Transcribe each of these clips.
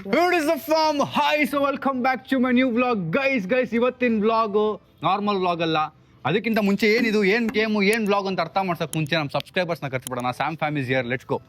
Where is the farm? Hi, so welcome back to my new vlog. Guys, ಇವತ್ತಿನ vlog normal vlog ಅಲ್ಲ. ಅದಕ್ಕಿಂತ ಮುಂಚೆ ಏನಿದು, ಏನ್ ಗೇಮು, ಏನ್ ವ್ಲಾಗ್ ಅಂತ ಅರ್ಥ ಮಾಡ್ಸಕ್ ಮುಂಚೆ ನಮ್ಮ ಸಬ್ಸ್ಕ್ರೈಬರ್ಸ್ನ ಕರ್ಸ್ಬಿಡೋಣ. Sam Fam is here, let's go.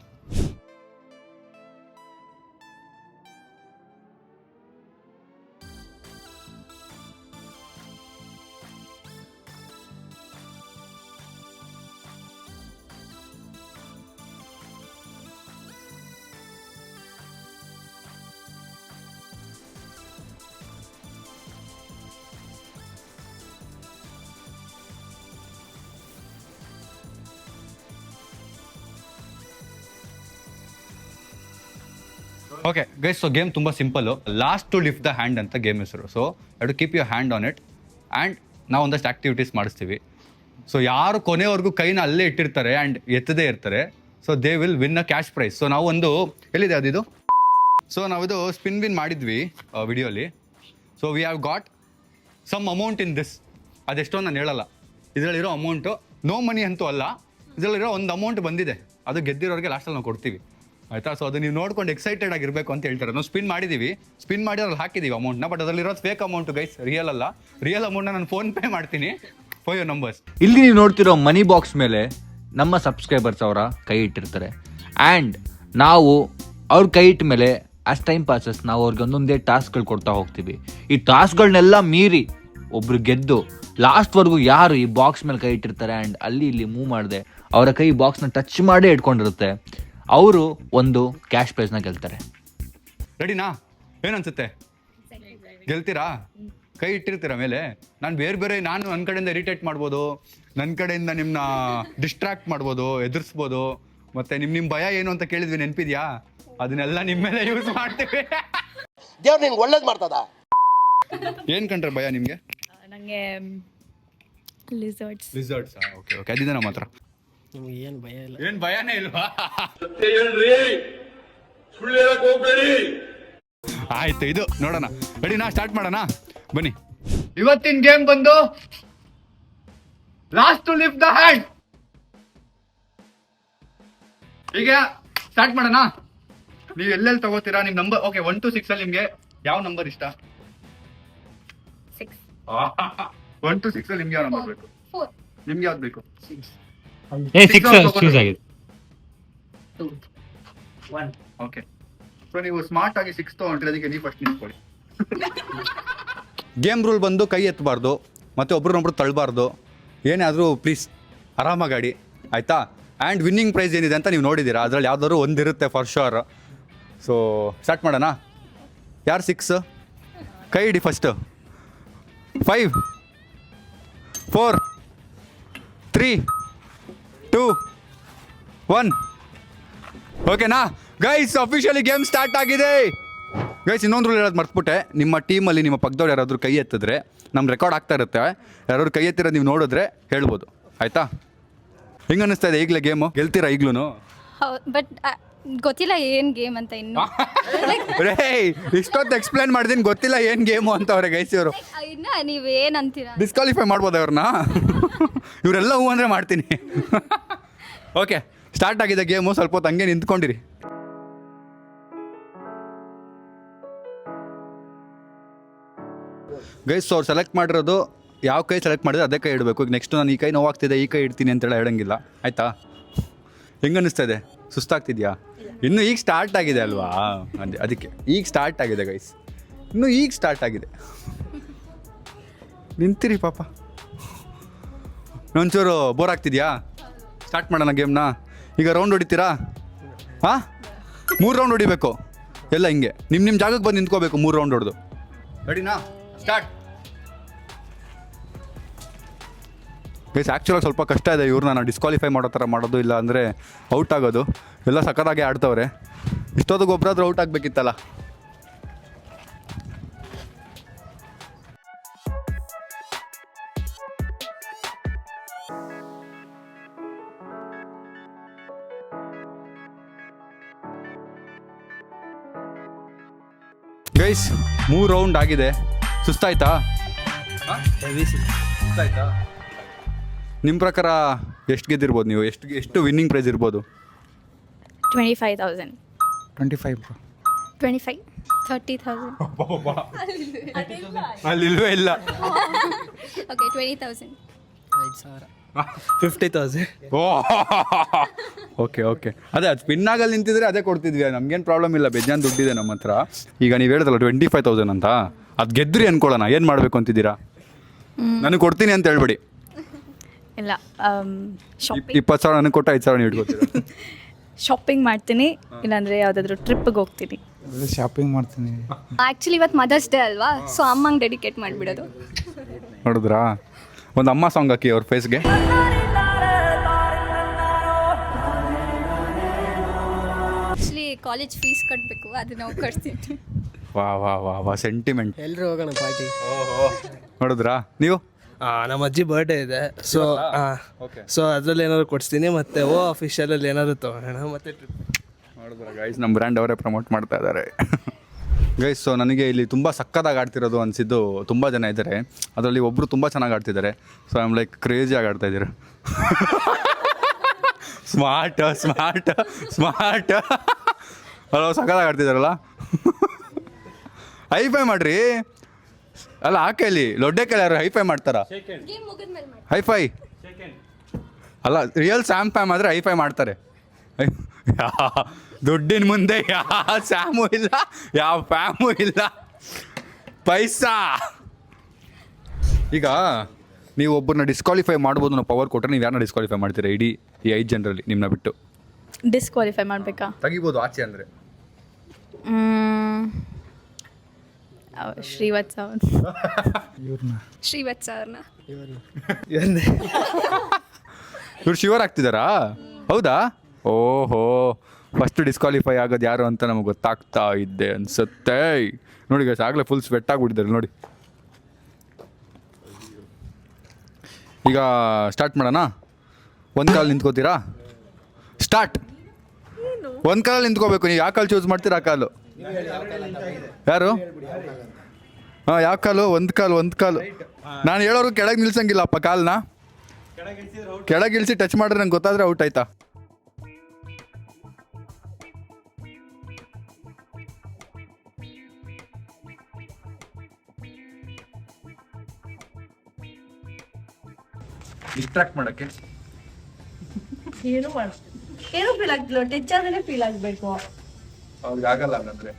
Okay guys, so game ತುಂಬ simple. Last to lift the hand ಅಂತ ಗೇಮ್ ಹೆಸರು. So to keep your hand on it and ನಾವು ಒಂದಷ್ಟು ಆ್ಯಕ್ಟಿವಿಟೀಸ್ ಮಾಡಿಸ್ತೀವಿ. ಸೊ ಯಾರು ಕೊನೆವರೆಗೂ ಕೈನ ಅಲ್ಲೇ ಇಟ್ಟಿರ್ತಾರೆ ಆ್ಯಂಡ್ ಎತ್ತದೇ ಇರ್ತಾರೆ, so they will win a cash prize. So ನಾವು ಒಂದು ಎಲ್ಲಿದೆ ಅದಿದು, ಸೊ ನಾವಿದು ಸ್ಪಿನ್ ವಿನ್ ಮಾಡಿದ್ವಿ ವಿಡಿಯೋಲಿ. So we have got some amount in this. ಅದೆಷ್ಟೋ ನಾನು ಹೇಳಲ್ಲ. ಇದರಲ್ಲಿರೋ ಅಮೌಂಟು ನೋ ಮನಿ ಅಂತೂ ಅಲ್ಲ, ಇದರಲ್ಲಿರೋ ಒಂದು ಅಮೌಂಟ್ ಬಂದಿದೆ. ಅದು ಗೆದ್ದಿರೋರಿಗೆ ಲಾಸ್ಟಲ್ಲಿ ನಾವು ಕೊಡ್ತೀವಿ, ಆಯಿತಾ? ಸೊ ಅದು ನೀವು ನೋಡ್ಕೊಂಡು ಎಕ್ಸೈಟೆಡ್ ಆಗಿರಬೇಕು ಅಂತ ಹೇಳ್ತಾರೆ. ನಾವು ಸ್ಪಿನ್ ಮಾಡಿದ್ದೀವಿ, ಸ್ಪಿನ್ ಮಾಡಿ ಅದ್ರಲ್ಲಿ ಹಾಕಿದ್ದೀವಿ ಅಮೌಂಟ್ನ, ಬಟ್ ಅದರಲ್ಲಿರೋದು ಫೇಕ್ ಅಮೌಂಟು ಗೈಸ್, ರಿಯಲ್ ಅಲ್ಲ. ರಿಯಲ್ ಅಮೌಂಟ್ನ ನಾನು ಫೋನ್ ಪೇ ಮಾಡ್ತೀನಿ ಫಾರ್ ಯೋರ್ ನಂಬರ್ಸ್. ಇಲ್ಲಿ ನೀವು ನೋಡ್ತಿರೋ ಮನಿ ಬಾಕ್ಸ್ ಮೇಲೆ ನಮ್ಮ ಸಬ್ಸ್ಕ್ರೈಬರ್ಸ್ ಅವರ ಕೈ ಇಟ್ಟಿರ್ತಾರೆ ಆ್ಯಂಡ್ ನಾವು ಅವ್ರ ಕೈ ಇಟ್ಟ ಮೇಲೆ ಆಸ್ ಟೈಮ್ ಪಾಸಸ್ ನಾವು ಅವ್ರಿಗೆ ಒಂದೊಂದೇ ಟಾಸ್ಕ್ಗಳು ಕೊಡ್ತಾ ಹೋಗ್ತೀವಿ. ಈ ಟಾಸ್ಕ್ಗಳನ್ನೆಲ್ಲ ಮೀರಿ ಒಬ್ರು ಗೆದ್ದು ಲಾಸ್ಟ್ವರೆಗೂ ಯಾರು ಈ ಬಾಕ್ಸ್ ಮೇಲೆ ಕೈ ಇಟ್ಟಿರ್ತಾರೆ ಆ್ಯಂಡ್ ಅಲ್ಲಿ ಇಲ್ಲಿ ಮೂವ್ ಮಾಡಿದೆ ಅವರ ಕೈ ಬಾಕ್ಸ್ನ ಟಚ್ ಮಾಡೇ ಇಟ್ಕೊಂಡಿರುತ್ತೆ, ಅವರು ಒಂದು ಕ್ಯಾಶ್ ಪ್ರೈಸ್ನ ಗೆಲ್ತಾರೆ. ರೆಡಿನಾ? ಏನನ್ಸುತ್ತೆ, ಗೆಲ್ತೀರಾ? ಕೈ ಇಟ್ಟಿರ್ತೀರ ಮೇಲೆ. ನಾನು ಬೇರೆ ನಾನು ನನ್ನ ಕಡೆಯಿಂದ ಇರಿಟೇಟ್ ಮಾಡ್ಬೋದು, ನನ್ನ ಕಡೆಯಿಂದ ನಿಮ್ಮನ್ನ ಡಿಸ್ಟ್ರಾಕ್ಟ್ ಮಾಡ್ಬೋದು, ಎದುರಿಸ್ಬೋದು. ಮತ್ತೆ ನಿಮ್ಮ ಭಯ ಏನು ಅಂತ ಕೇಳಿದ್ವಿ, ನೆನಪಿದ್ಯಾ? ಅದನ್ನೆಲ್ಲ ನಿಮ್ಮ ಮೇಲೆ ಯೂಸ್ ಮಾಡ್ತೀವಿ. ದೇವ್ರು ನಿನ್ಗೆ ಒಳ್ಳೇದು ಮಾಡ್ತದ. ಏನು ಕಂಡ್ರೆ ಭಯ ನಿಮಗೆ? ನನಗೆ ಲಿಸರ್ಟ್ಸ್. ಓಕೆ ಅದಿದೆ ನಮ್ಮ ಹತ್ರ. ನಿಮ್ಗೆ ಏನು ಭಯ ಇಲ್ಲ? ಏನು ಭಯನೇ ಇಲ್ವಾ? ಆಯ್ತು, ಇದು ನೋಡೋಣ. ರೆಡಿನಾ? ಸ್ಟಾರ್ಟ್ ಮಾಡೋಣ, ಬನ್ನಿ. ಇವತ್ತಿನ ಗೇಮ್ ಬಂದು last to lift the hand. ಈಗ ಸ್ಟಾರ್ಟ್ ಮಾಡೋಣ. ನೀವು ಎಲ್ಲೆಲ್ಲಿ ತಗೋತೀರಾ ನಿಮ್ಮ ನಂಬರ್? ಓಕೆ, 1 to 6 ಅಲ್ಲಿ ನಿಮ್ಗೆ ಯಾವ ನಂಬರ್ ಇಷ್ಟ? 6. 1 to 6 ಅಲ್ಲಿ ನಿಮ್ಗೆ ಯಾವ ನಂಬರ್ ಬೇಕು? 4. ನಿಮ್ಗೆ ಯಾವ್ದು ಬೇಕು? 6. ಚೂಸ್ ಆಗಿದೆ. 2. 1. ಓಕೆ, ಸೊ ನೀವು ಸ್ಮಾರ್ಟ್ ಆಗಿ 6 ತಗೊಂಡ್ರೆ ಅದಕ್ಕೆ ನೀವು ಫಸ್ಟ್ ನಿಂತ್ಕೊಳ್ಳಿ. ಗೇಮ್ ರೂಲ್ ಬಂದು ಕೈ ಎತ್ತಬಾರ್ದು, ಮತ್ತು ಒಬ್ರನ್ನೊಬ್ರು ತಳ್ಳಬಾರ್ದು. ಏನೇ ಆದರೂ ಪ್ಲೀಸ್ ಆರಾಮಾಗಿ ಆಡಿ, ಆಯಿತಾ? ಆ್ಯಂಡ್ ವಿನ್ನಿಂಗ್ ಪ್ರೈಸ್ ಏನಿದೆ ಅಂತ ನೀವು ನೋಡಿದ್ದೀರಾ, ಅದರಲ್ಲಿ ಯಾವ್ದಾದ್ರು ಒಂದಿರುತ್ತೆ ಫಾರ್ ಶೋರ್. ಸೊ ಸ್ಟಾರ್ಟ್ ಮಾಡೋಣ. ಯಾರು 6? ಕೈ ಇಡಿ ಫಸ್ಟು. 5 4 3 2 1. ಓಕೆನಾ ಗೈಸ್? ಅಫಿಷಿಯಲಿ ಗೇಮ್ ಸ್ಟಾರ್ಟ್ ಆಗಿದೆ. ಗೈಸ್, ಇನ್ನೊಂದು ರೂಲ್ ಹೇಳೋದು ಮರ್ತ್ಬಿಟ್ಟೆ. ನಿಮ್ಮ ಟೀಮಲ್ಲಿ ನಿಮ್ಮ ಪಕ್ಕದವ್ರು ಯಾರಾದರೂ ಕೈ ಎತ್ತಿದ್ರೆ ನಮ್ಮ ರೆಕಾರ್ಡ್ ಆಗ್ತಾ ಇರುತ್ತೆ. ಯಾರಾದ್ರು ಕೈ ಎತ್ತಿರೋದು ನೀವು ನೋಡಿದ್ರೆ ಹೇಳ್ಬೋದು, ಆಯಿತಾ? ಹಿಂಗೆ ಅನ್ನಿಸ್ತಾ ಇದೆ ಈಗಲೇ ಗೇಮು? ಗೆಲ್ತೀರಾ ಈಗಲೂ? ಬಟ್ ಗೊತ್ತಿಲ್ಲ ಏನು ಗೇಮ್ ಅಂತ ಇನ್ನು. ರೇ, ಇಷ್ಟೊತ್ತು ಎಕ್ಸ್ಪ್ಲೈನ್ ಮಾಡಿದೀನಿ, ಗೊತ್ತಿಲ್ಲ ಏನು ಗೇಮು ಅಂತವ್ರೆ ಗೈಸ್ ಇವರು. ಇನ್ನು ನೀವೇನು ಅಂತೀರಾ? ಡಿಸ್ಕ್ವಾಲಿಫೈ ಮಾಡ್ಬೋದು ಅವ್ರನ್ನ. ಇವರೆಲ್ಲ ಹೂ ಅಂದರೆ ಮಾಡ್ತೀನಿ. ಓಕೆ, ಸ್ಟಾರ್ಟ್ ಆಗಿದೆ ಗೇಮು. ಸ್ವಲ್ಪ ಹೊತ್ತು ಹಂಗೆ ನಿಂತ್ಕೊಂಡಿರಿ. ಗೈಸ್, ಅವ್ರು ಸೆಲೆಕ್ಟ್ ಮಾಡಿರೋದು ಯಾವ ಕೈ ಸೆಲೆಕ್ಟ್ ಮಾಡಿದ್ರೆ ಅದೇ ಕೈ ಇಡಬೇಕು. ಈಗ ನೆಕ್ಸ್ಟ್ ನಾನು ಈ ಕೈ ನೋವಾಗ್ತಿದೆ, ಈ ಕೈ ಇಡ್ತೀನಿ ಅಂತೇಳಿ ಹೇಳಂಗಿಲ್ಲ, ಆಯಿತಾ? ಹೆಂಗೆ ಅನ್ನಿಸ್ತಾ ಇದೆ? ಸುಸ್ತಾಗ್ತಿದ್ಯಾ? ಇನ್ನೂ ಈಗ ಸ್ಟಾರ್ಟ್ ಆಗಿದೆ ಅಲ್ವಾ? ಅದಕ್ಕೆ ಈಗ ಸ್ಟಾರ್ಟ್ ಆಗಿದೆ ಗೈಸ್, ಇನ್ನೂ ಈಗ ಸ್ಟಾರ್ಟ್ ಆಗಿದೆ. ನಿಂತಿರಿ ಪಾಪ. ಒಂಚೂರು ಬೋರ್ ಆಗ್ತಿದ್ಯಾ? ಸ್ಟಾರ್ಟ್ ಮಾಡೋಣ ಗೇಮ್ನ. ಈಗ ರೌಂಡ್ ಹೊಡಿತೀರಾ? ಹಾಂ, 3 ರೌಂಡ್ ಹೊಡಿಬೇಕು ಎಲ್ಲ. ಹಿಂಗೆ ನಿಮ್ಮ ಜಾಗಕ್ಕೆ ಬಂದು ನಿಂತ್ಕೋಬೇಕು 3 ರೌಂಡ್ ಹೊಡೆದು. ರೆಡಿನಾ? ಸ್ಟಾರ್ಟ್. ಗೈಸ್, ಆ್ಯಕ್ಚುಲಾಗಿ ಸ್ವಲ್ಪ ಕಷ್ಟ ಇದೆ ಇವ್ರನ್ನ ನಾವು ಡಿಸ್ಕ್ವಾಲಿಫೈ ಮಾಡೋ ಥರ ಮಾಡೋದು, ಇಲ್ಲ ಅಂದರೆ ಔಟ್ ಆಗೋದು. ಎಲ್ಲ ಸಖತ್ತಾಗೆ ಆಡ್ತವ್ರೆ. ಇಷ್ಟೊತ್ತಿಗೆ ಒಬ್ಬರಾದ್ರೂ ಔಟ್ ಆಗಬೇಕಿತ್ತಲ್ಲ. ಗೈಸ್, 3 ರೌಂಡ್ ಆಗಿದೆ. ಸುಸ್ತಾಯ್ತಾ? ಸುಸ್ತಾಯ್ತಾ? ನಿಮ್ಮ ಪ್ರಕಾರ ಎಷ್ಟು ಗೆದ್ದಿರ್ಬೋದು ನೀವು? ಎಷ್ಟು ವಿನ್ನಿಂಗ್ ಪ್ರೈಸ್ ಇರ್ಬೋದು? 25,000. 25 25. 30,000. ಅಲ್ಲಿ ಇಲ್ವೇ ಇಲ್ಲ. ಓಕೆ 20,000. 5,000. 50,000. ಓಕೆ ಓಕೆ ಅದೇ ಅದು ಪಿನ್ನಾಗಲ್ಲಿ ನಿಂತಿದ್ರೆ ಅದೇ ಕೊಡ್ತಿದ್ವಿ, ನಮ್ಗೇನು ಪ್ರಾಬ್ಲಮ್ ಇಲ್ಲ, ಬೇಜಾನ್ ದುಡ್ಡಿದೆ ನಮ್ಮ ಹತ್ರ. ಈಗ ನೀವು ಹೇಳಿದ್ರಲ್ಲ 25,000 ಅಂತ, ಅದು ಗೆದ್ರಿ ಅನ್ಕೊಳ್ಳೋಣ, ಏನು ಮಾಡಬೇಕು ಅಂತಿದ್ದೀರಾ? ನನಗೆ ಕೊಡ್ತೀನಿ ಅಂತ ಹೇಳ್ಬೇಡಿ. ಇಲ್ಲ ಶಾಪಿಂಗ್ 20,000 ನನಗೆ ಕೊಟ್ಟು 5,000 ನೀವು ಇಟ್ಕೊತೀರಾ? ಶಾಪಿಂಗ್ ಮಾಡ್ತೀನಿ, ಇಲ್ಲಾಂದರೆ ಯಾವುದಾದ್ರೂ ಟ್ರಿಪ್ಪಿಗೆ ಹೋಗ್ತೀನಿ. ಶಾಪಿಂಗ್ ಮಾಡ್ತೀನಿ. ಆ್ಯಕ್ಚುಲಿ ಇವತ್ತು ಮದರ್ಸ್ ಡೇ ಅಲ್ವಾ, ಸೊ ಅಮ್ಮಂಗೆ ಡೆಡಿಕೇಟ್ ಮಾಡಿಬಿಡೋದು. ನೋಡಿದ್ರಾ, ಒಂದು ಅಮ್ಮ ಸಾಂಗ್ ಹಾಕಿ ಅವ್ರ ಫೇಸ್ಗೆ. ಆ್ಯಕ್ಚುಲಿ ಕಾಲೇಜ್ ಫೀಸ್ ಕಟ್ಟಬೇಕು, ಅದು ನಾವು ಕಟ್ತೀನಿ. ವಾ ವಾ ವಾ ವಾ ಸೆಂಟಿಮೆಂಟ್. ಎಲ್ಲರೂ ಹೋಗೋಣ ಪಾರ್ಟಿ. ನೋಡಿದ್ರಾ ನೀವು? ನಮ್ಮ ಅಜ್ಜಿ ಬರ್ಡೇ ಇದೆ, ಸೊ ಸೊ ಅದರಲ್ಲಿ ಏನಾದ್ರು ಕೊಡಿಸ್ತೀನಿ, ಮತ್ತೆ ಅಫಿಷಿಯಲಲ್ಲಿ ಏನಾದ್ರು ತೊಗೊಳ್ಳೋಣ, ಮತ್ತೆ ಟ್ರಿಪ್. ನೋಡಿದ್ರಾ ಗೈಸ್, ನಮ್ಮ ಬ್ರ್ಯಾಂಡ್ ಅವರೇ ಪ್ರಮೋಟ್ ಮಾಡ್ತಾ ಇದ್ದಾರೆ ಗೈಸ್. ಸೊ ನನಗೆ ಇಲ್ಲಿ ತುಂಬ ಸಕ್ಕದಾಗಿ ಆಡ್ತಿರೋದು ಅನಿಸಿದ್ದು ತುಂಬ ಜನ ಇದ್ದಾರೆ, ಅದರಲ್ಲಿ ಒಬ್ಬರು ತುಂಬ ಚೆನ್ನಾಗಿ ಆಡ್ತಿದ್ದಾರೆ. ಸೊ ಐ ಆಮ್ ಲೈಕ್ ಕ್ರೇಜಿಯಾಗಿ ಆಡ್ತಾ ಇದ್ದೀರ. ಸ್ಮಾರ್ಟ್ ಸ್ಮಾರ್ಟ್ ಸ್ಮಾರ್ಟ್ ಅಲ್ಲ, ಸಕ್ಕದಾಗಿ ಆಡ್ತಿದ್ದಾರಲ್ಲ. ಹೈಫೈ ಮಾಡ್ರಿ, ಅಲ್ಲ ಆಕೆಯಲ್ಲಿ ಲೊಡ್ಡೆ ಕೈಲಿ ಯಾರು ಹೈಫೈ ಮಾಡ್ತಾರಾ? ಹೈಫೈ ಅಲ್ಲ, ರಿಯಲ್ ಸ್ಯಾಮ್ ಫ್ಯಾಮ್ ಆದರೆ ಹೈಫೈ ಮಾಡ್ತಾರೆ. ದುಡ್ಡಿನ ಮುಂದೆ ಯಾವ ಸ್ಯಾಮು ಇಲ್ಲ, ಯಾವ ಫ್ಯಾಮು ಇಲ್ಲ, ಪೈಸಾ. ಈಗ ನೀವು ಒಬ್ಬರನ್ನ ಡಿಸ್ಕ್ವಾಲಿಫೈ ಮಾಡ್ಬೋದು, ನಾವು ಪವರ್ ಕೊಟ್ಟರೆ ನೀವು ಯಾರನ್ನ ಡಿಸ್ಕ್ವಾಲಿಫೈ ಮಾಡ್ತೀರಾ ಇಡೀ ಈ 5 ಜನರಲ್ಲಿ? ನಿಮ್ಮನ್ನ ಬಿಟ್ಟು ಡಿಸ್ಕ್ವಾಲಿಫೈ ಮಾಡಬೇಕಾ? ತೆಗಿಬೋದು ಆಚೆ ಅಂದರೆ. ಶ್ರೀವತ್ಸ ಶ್ರೀವತ್ಸ ಅವ್ರನ್ನ. ಇವ್ರು ಶಿವರ್ ಆಗ್ತಿದ್ದಾರಾ? ಹೌದಾ? ಓಹೋ, ಫಸ್ಟ್ ಡಿಸ್ಕ್ವಾಲಿಫೈ ಆಗೋದು ಯಾರು ಅಂತ ನಮಗೆ ಗೊತ್ತಾಗ್ತಾ ಇದ್ದೆ ಅನ್ಸುತ್ತೆ. ನೋಡಿ ಗೈಸ್, ಆಗಲೇ ಫುಲ್ ಸ್ವೆಟ್ ಆಗಿಬಿಟ್ಟಿದ್ದಾರೆ ನೋಡಿ. ಈಗ ಸ್ಟಾರ್ಟ್ ಮಾಡೋಣ. ಒಂದು ಕಾಲು ನಿಂತ್ಕೋತೀರಾ? ಸ್ಟಾರ್ಟ್. ಒಂದು ಕಾಲಲ್ಲಿ ನಿಂತ್ಕೋಬೇಕು. ನೀವು ಯಾವ ಕಾಲು ಚೂಸ್ ಮಾಡ್ತೀರಾ ಆ ಕಾಲು. ಯಾರು? ಹಾಂ, ಯಾವ ಕಾಲು? ಒಂದು ಕಾಲು. ನಾನು ಹೇಳೋರು ಕೆಳಗೆ ನಿಲ್ಸಂಗಿಲ್ಲಪ್ಪ ಕಾಲನ್ನ. ಕೆಳಗೆ ಇಳಿಸಿ ಟಚ್ ಮಾಡಿದ್ರೆ ನಂಗೆ ಗೊತ್ತಾದರೆ ಔಟ್ ಆಯ್ತಾ? ಡಿಸ್ಟ್ರಾಕ್ಟ್ ಮಾಡೋಕ್ಕೆ ಏನು ಫೀಲ್ ಆಗ್ತಿಲ್ಲ, ಟಚ್ ಆದ್ರೆ ಫೀಲ್ ಆಗ್ಬೇಕು. ಅವ್ರಿಗೆ ಆಗಲ್ಲ ಹಂಗಂದ್ರೆ.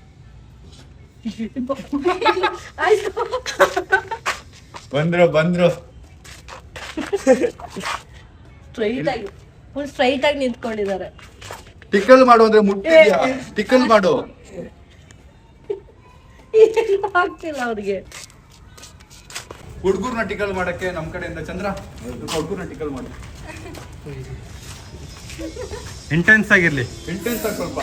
ಬಂದ್ರು ಸ್ಟ್ರೈಟ್ ಆಗಿ ನಿಂತ್ಕೊಂಡಿದ್ದಾರೆ. ಟಿಕಲ್ ಮಾಡು ಅಂದ್ರೆ ಮುಟ್ಟಿದ್ಯಾ? ಟಿಕಲ್ ಮಾಡು. ಆಗ್ತಿಲ್ಲ ಅವ್ರಿಗೆ. ಹುಡುಗರ್ನ ಟಿಕಲ್ ಮಾಡಕ್ಕೆ ನಮ್ಮ ಕಡೆಯಿಂದ ಚಂದ್ರ ಹುಡುಗರ್ನ ಟಿಕಲ್ ಮಾಡು. ಇಂಟೆನ್ಸ್ ಆಗಿರ್ಲಿ, ಇಂಟೆನ್ಸ್ ಆಗಿ ಸ್ವಲ್ಪ.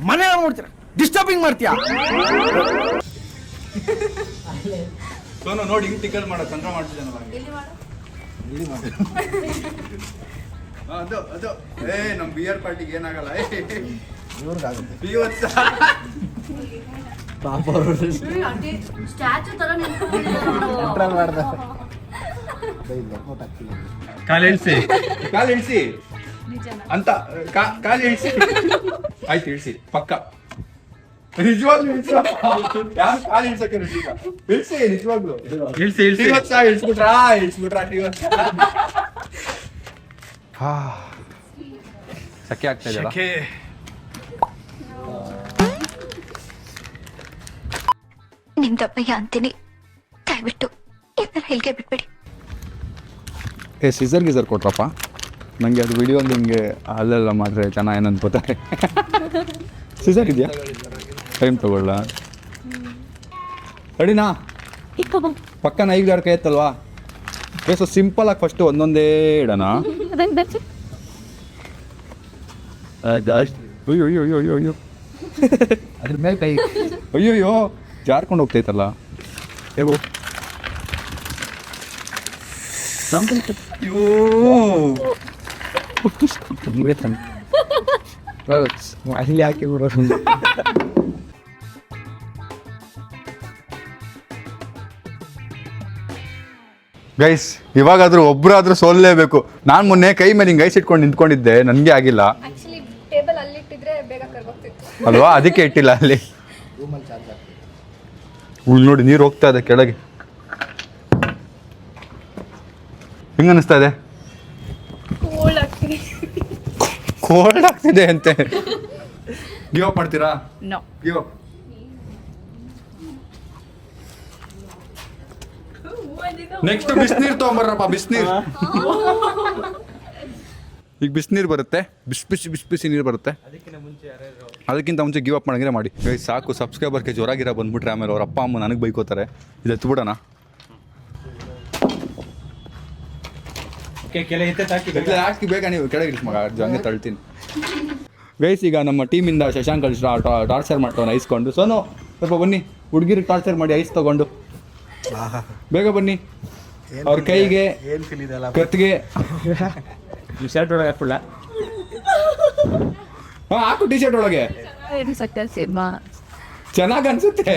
ಮನೆ ನೋಡ್ತೀರಾ, ಡಿಸ್ಟರ್ಬಿಂಗ್ ಮಾಡ್ತೀಯಾ? ಸೋನು ನೋಡಿ ಹಿಂಗ್ ಟಿಕಲ್ ಮಾಡೋ ಚಂದ್ರ ಮಾಡ್ತಿದ್ದಾನಲ್ಲ. ಅದು ನಮ್ಮ ಬಿಯರ್ ಪಾರ್ಟಿಗೆ ಏನಾಗಲ್ಲ. ಸ್ಟ್ಯಾಚು ತರ ಕಾಲು ಇಳಿಸಿ ಅಂತ ಕಾಲು ಇಳಿಸಿ. ಆಯ್ತು, ಇಳಿಸಿ ಪಕ್ಕ. ನಿಜವಾಗ್ಲೂ ಯಾರು ಕಾಲು ಇಳ್ಸಕ್ಕೆ ಇಳಿಸಿ, ನಿಜವಾಗ್ಲು ಇಳಿಸ್ಬಿಟ್ರಾ? ಸಖೆ ಆಗ್ತಾ ಇದೆಯಲ್ಲ. ನಿಮ್ದಪ್ಪಯ್ಯ ಅಂತೀನಿ, ದಯವಿಟ್ಟು ಇದನ್ನ ಇಲ್ಲಿಗೆ ಬಿಟ್ಬಿಡಿ. ಸಿಸರ್ ಕೊಟ್ರಪ್ಪ ನನಗೆ. ಅದು ವಿಡಿಯೋ ನಿಮಗೆ ಅಲ್ಲೆಲ್ಲ ಮಾಡಿದ್ರೆ ಜನ ಏನು ಅನ್ಕೋತಾರೆ. ಸಿಸರ್ ಇದೆಯಾ? ಟೈಮ್ ತಗೊಳ್ಳ ಅಡಿನಾ ಪಕ್ಕ ನೈಗಾರ ಕೈ ಎತ್ತಲ್ವಾ? ಸೊ ಸಿಂಪಲ್ ಆಗಿ ಫಸ್ಟ್ ಒಂದೊಂದೇ ಇಡೋಣ. ಅಯ್ಯೋ ಅದ್ರ ಮೇಲೆ ಕೈ ಅಯ್ಯೋ ಜಾರ್ಕೊಂಡು ಹೋಗ್ತೈತಲ್ಲ. ಹೇಗೋ ಅಲ್ಲಿ ಹಾಕಿ ಬಿಡೋದು. ಗೈಸ್, ಇವಾಗಾದ್ರೂ ಒಬ್ಬರಾದ್ರೂ ಸೋಲ್ಲೇಬೇಕು. ನಾನು ಮೊನ್ನೆ ಕೈ ಮೇಲೆ ಹಿಂಗೆ ಐಸ್ ಇಟ್ಕೊಂಡು ನಿಂತ್ಕೊಂಡಿದ್ದೆ, ನನಗೆ ಆಗಿಲ್ಲ. ಬೇಗ ಕರ್ಗೋಗ್ತಿತ್ತು. ಅಲ್ವಾ, ಅದಕ್ಕೆ ಇಟ್ಟಿಲ್ಲ ಅಲ್ಲಿ. ನೋಡಿ ನೀರು ಹೋಗ್ತಾ ಇದೆ ಕೆಳಗೆ. ಹೆಂಗ ಅನಿಸ್ತಾ ಇದೆ? ಕೋಲ್ಡ್ ಆಗ್ತಿದೆ ಅಂತೆ. ಗಿವ್ ಅಪ್ ಮಾಡ್ತೀರಾ? ನೋ. Give up. ನೆಕ್ಸ್ಟ್ ಬಿಸಿನೀರು ತಗೊಂಬರ್ರಪ್ಪ, ಬಿಸಿನೀರು. ಈಗ ಬಿಸಿನೀರು ಬರುತ್ತೆ, ಬಿಸಿ ನೀರು ಬರುತ್ತೆ. ಅದಕ್ಕಿಂತ ಮುಂಚೆ ಗಿವ್ ಅಪ್ ಮಾಡಂಗಿದ್ರೆ ಮಾಡಿ. ಸಾಕು, ಸಬ್ಸ್ಕ್ರೈಬರ್ಗೆ ಜ್ವರಾಗಿರ ಬಂದ್ಬಿಟ್ರೆ ಆಮೇಲೆ ಅವ್ರ ಅಪ್ಪ ಅಮ್ಮ ನನಗೆ ಬೈಕೋತಾರೆ. ಇದು ಎತ್ಬಿಡೋಣ. ಹಾಕಿ ಬೇಗ ನೀವು ಕೆಳಗೆ ಇಳಿಸಿ ಮಗ, ಹಂಗೆ ತಳ್ತೀನಿ. ಗೈಸ್, ಈಗ ನಮ್ಮ ಟೀಮಿಂದ ಶಶಾಂಕ್ ಟಾರ್ಚರ್ ಮಾಡ್ತಾವನ್ನ ಐಸ್ಕೊಂಡು. ಸೋನು ಸ್ವಲ್ಪ ಬನ್ನಿ, ಹುಡುಗಿರಿಗೆ ಟಾರ್ಚರ್ ಮಾಡಿ ಐಸ್ ತಗೊಂಡು ಬೇಗ ಬನ್ನಿ. ಅವ್ರ ಕೈಗೆ ಕತ್ತಿಗೆ ಶರ್ಟ್ ಒಳಗೆ ಹಾಕ್ಬಿಡ. ಹಾಕು ಟಿ ಶರ್ಟ್ ಒಳಗೆ, ಚೆನ್ನಾಗಿ ಅನ್ಸುತ್ತೆ.